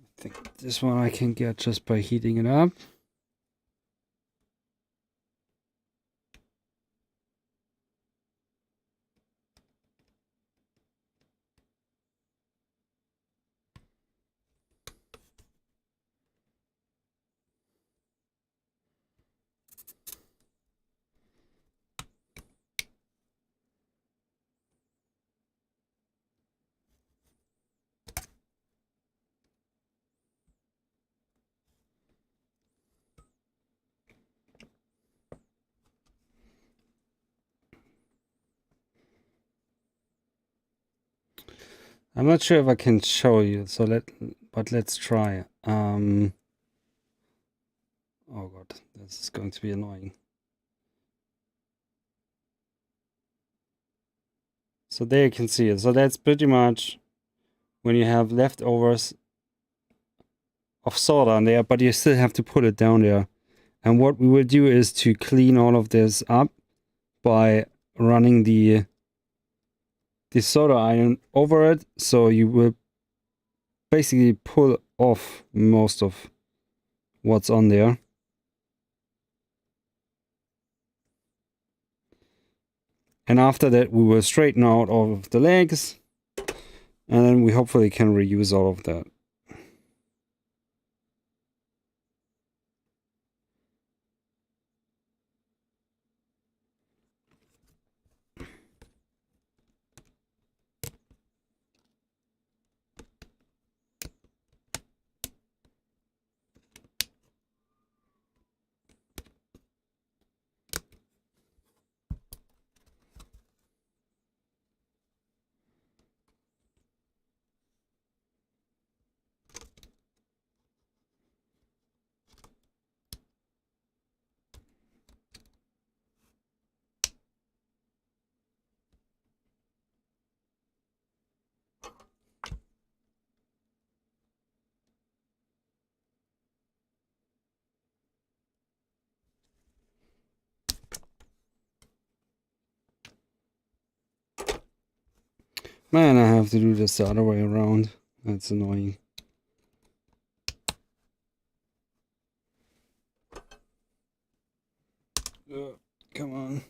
I think this one I can get just by heating it up. I'm not sure if I can show you, so but let's try. Oh god, this is going to be annoying. So there you can see it. So that's pretty much when you have leftovers of solder on there, but you still have to put it down there. And what we will do is to clean all of this up by running the solder iron over it. So you will basically pull off most of what's on there. And after that, we will straighten out all of the legs, and then we hopefully can reuse all of that. Man, I have to do this the other way around. That's annoying. Come on.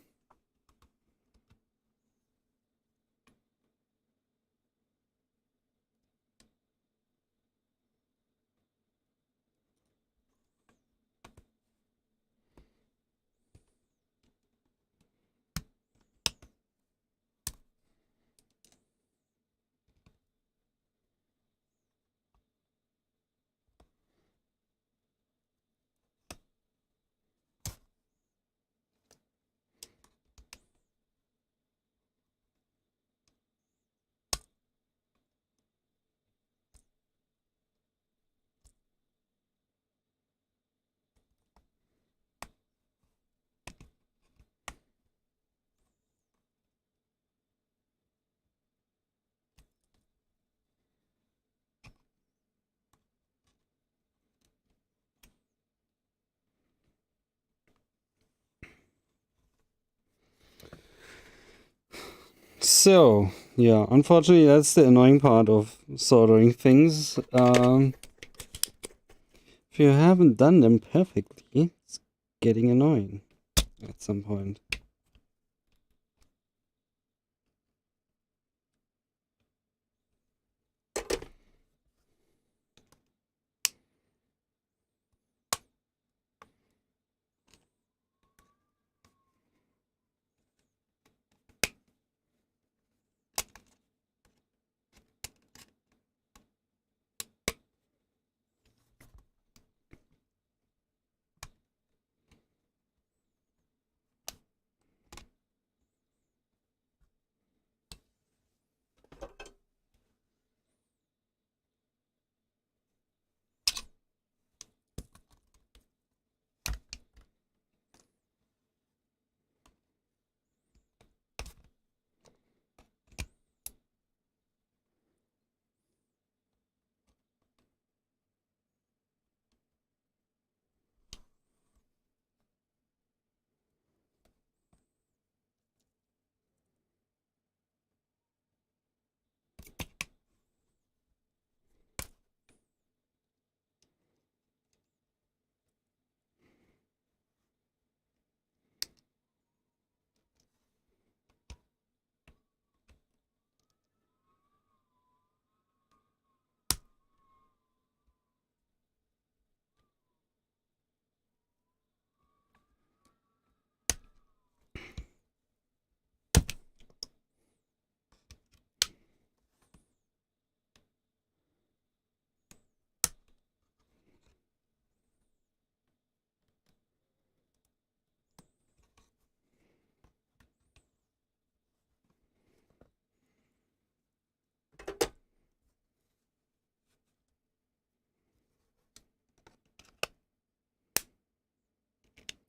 So, yeah, unfortunately, that's the annoying part of soldering things. If you haven't done them perfectly, it's getting annoying at some point.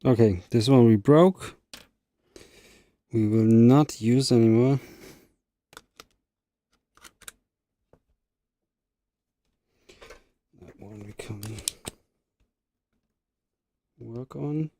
Okay, this one we broke. We will not use anymore. That one we can work on.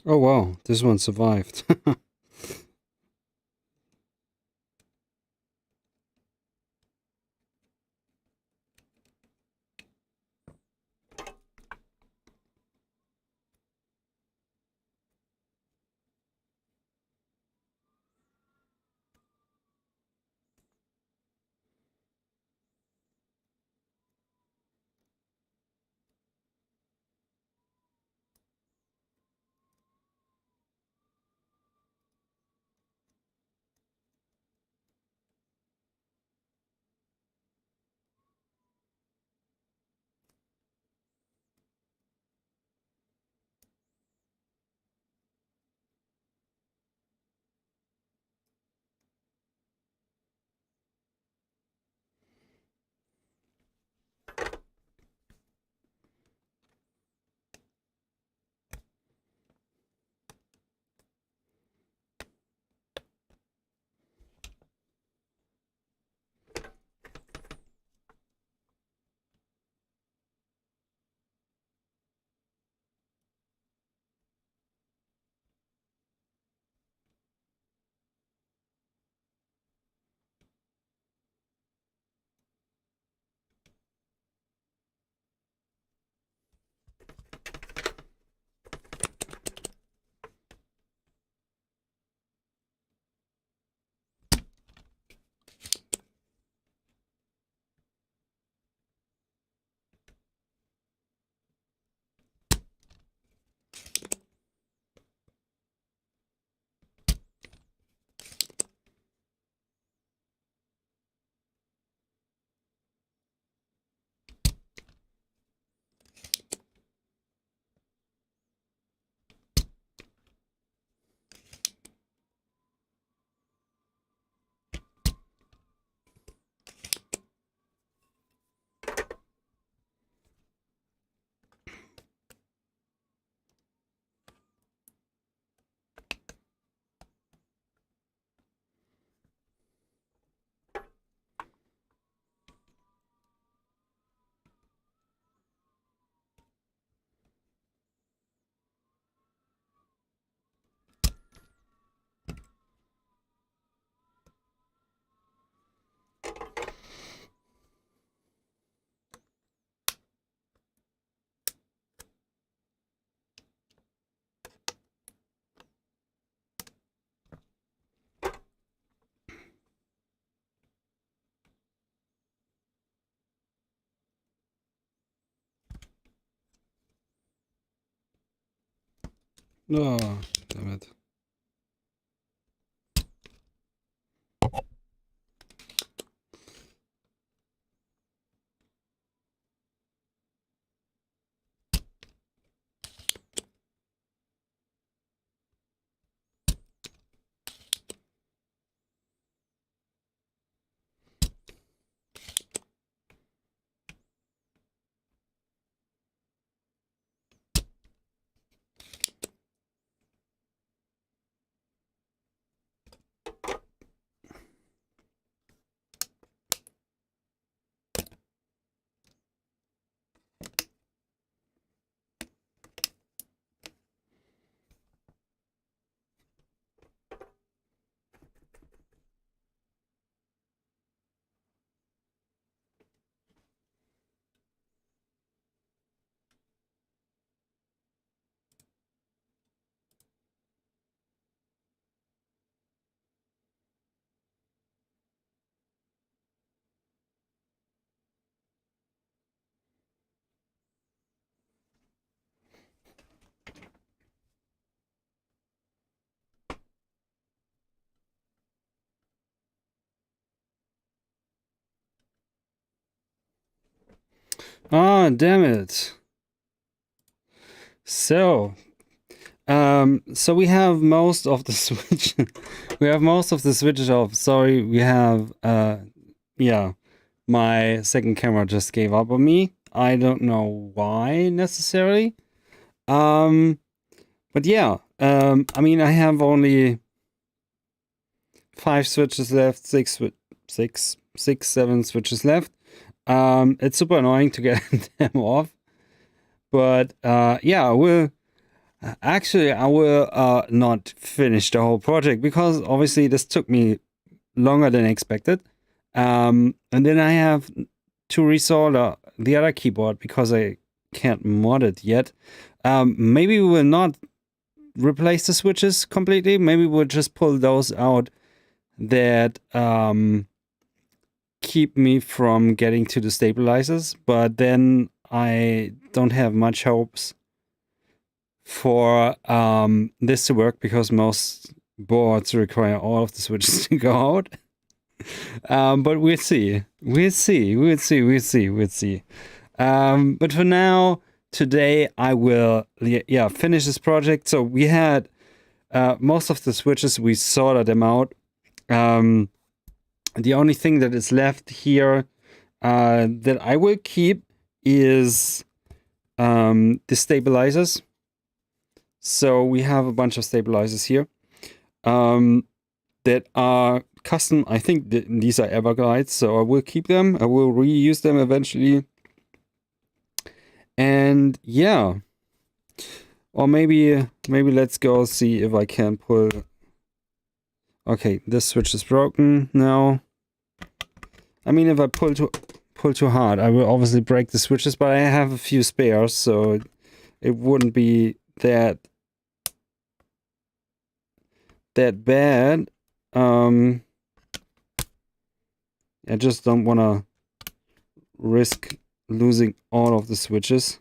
Oh wow, this one survived. Oh, damn it. Oh, damn it. So we have most of the switch. We have most of the switches off. Sorry, we have yeah, my second camera just gave up on me. I don't know why necessarily. But yeah, I mean, I have only 5 switches left, 7 switches left. It's super annoying to get them off, but yeah, I will not finish the whole project because obviously this took me longer than expected. And then I have to resolder the other keyboard because I can't mod it yet. Maybe we will not replace the switches completely. Maybe we'll just pull those out that keep me from getting to the stabilizers. But then I don't have much hopes for this to work because most boards require all of the switches to go out. But we'll see. But for now, today I will finish this project. So we had most of the switches, we sorted them out. The only thing that is left here that I will keep is the stabilizers. So we have a bunch of stabilizers here that are custom. I think these are Everglides, so I will keep them. I will reuse them eventually. And yeah, or maybe let's go see if I can pull. Okay, this switch is broken now. I mean, if I pull too hard, I will obviously break the switches, but I have a few spares, so it wouldn't be that bad. I just don't want to risk losing all of the switches.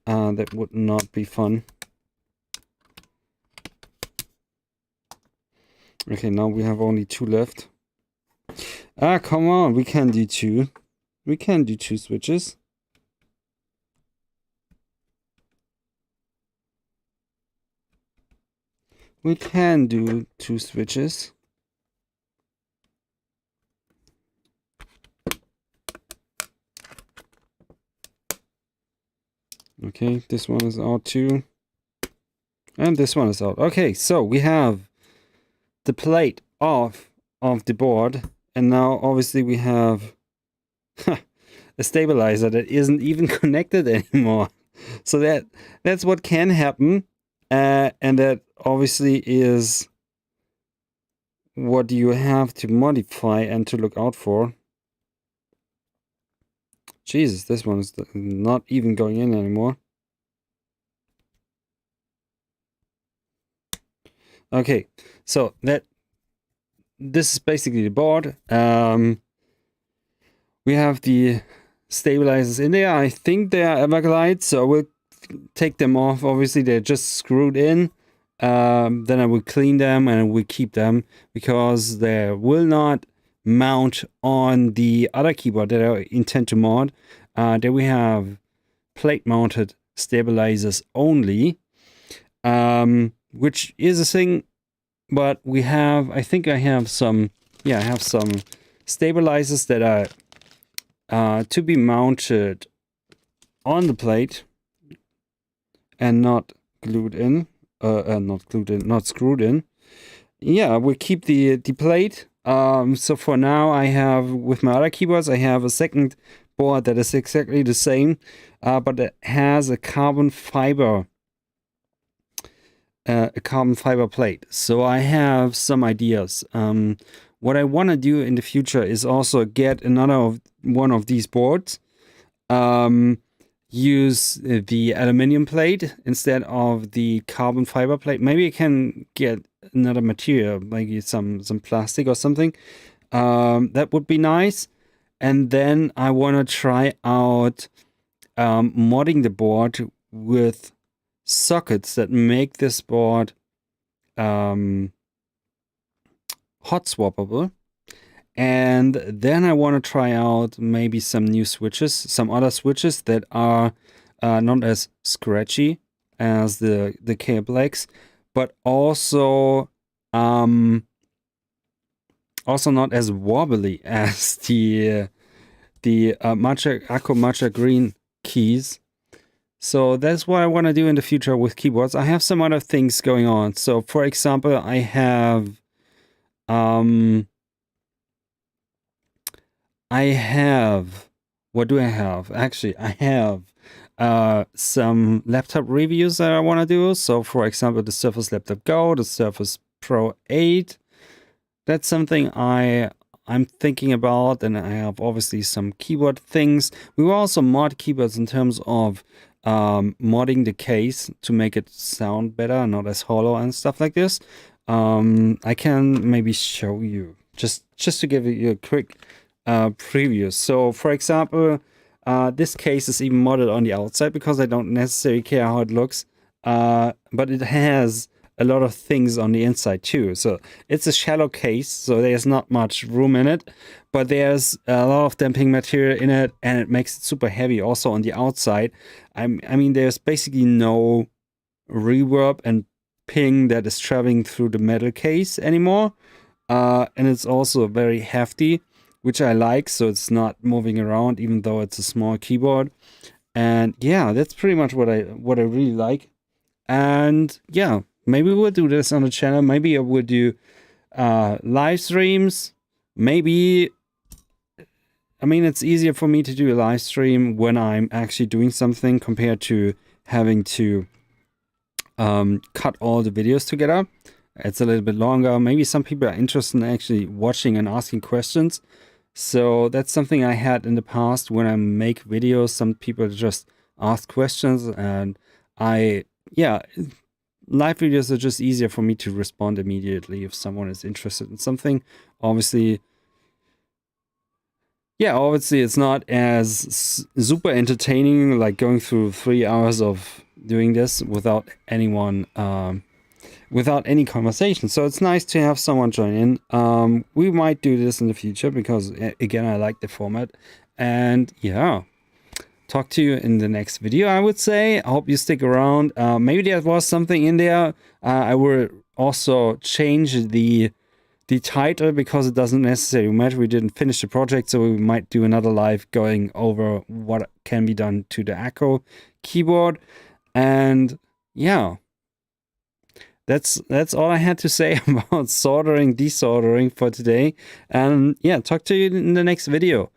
That would not be fun. Okay, now we have only 2 left. Ah, come on, we can do 2. We can do 2 switches. We can do 2 switches. Okay, this one is out too. And this one is out. Okay, so we have the plate off of the board. And now obviously we have a stabilizer that isn't even connected anymore. So that's what can happen. And that obviously is what you have to modify and to look out for. Jesus, this one is not even going in anymore. Okay, so this is basically the board. We have the stabilizers in there. I think they are Everglide, so I will take them off. Obviously, they're just screwed in. Then I will clean them and I will keep them because they will not mount on the other keyboard that I intend to mod. There we have plate mounted stabilizers only, which is a thing, but we have, I think I have some, I have some stabilizers that are to be mounted on the plate and not glued in, not screwed in. Yeah, we'll keep the plate. So for now, I have, with my other keyboards, I have a second board that is exactly the same, but it has a carbon fiber plate. So I have some ideas. What I want to do in the future is also get another one of these boards. Use the aluminum plate instead of the carbon fiber plate. Maybe I can get another material, maybe some plastic or something. That would be nice. And then I want to try out modding the board with sockets that make this board hot swappable. And then I want to try out maybe some new switches, some other switches that are not as scratchy as the Kailh Blacks, but also not as wobbly as the matcha green keys. So that's what I want to do in the future with keyboards. I have some other things going on. So for example, I have what do I have? Actually, I have some laptop reviews that I want to do. So for example, the Surface Laptop Go, the Surface Pro 8. That's something I'm thinking about, and I have obviously some keyboard things. We will also mod keyboards in terms of modding the case to make it sound better, not as hollow and stuff like this. I can maybe show you just to give you a quick preview. So for example, this case is even modded on the outside because I don't necessarily care how it looks, but it has a lot of things on the inside too. So it's a shallow case, so there's not much room in it, but there's a lot of damping material in it, and it makes it super heavy also on the outside. I mean, there's basically no reverb and ping that is traveling through the metal case anymore, and it's also very hefty, which I like, so it's not moving around even though it's a small keyboard. And yeah, that's pretty much what I really like. And yeah, maybe we'll do this on the channel. Maybe I will do live streams. Maybe, I mean, it's easier for me to do a live stream when I'm actually doing something compared to having to cut all the videos together. It's a little bit longer. Maybe some people are interested in actually watching and asking questions. So that's something I had in the past when I make videos. Some people just ask questions, and live videos are just easier for me to respond immediately if someone is interested in something. Obviously it's not as super entertaining, like going through 3 hours of doing this without anyone, without any conversation. So it's nice to have someone join in. We might do this in the future because, again, I like the format. And yeah, talk to you in the next video, I would say. I hope you stick around. Maybe there was something in there. I will also change the title because it doesn't necessarily matter. We didn't finish the project, so we might do another live going over what can be done to the Echo keyboard. And yeah, that's all I had to say about soldering, desoldering for today. And yeah, talk to you in the next video.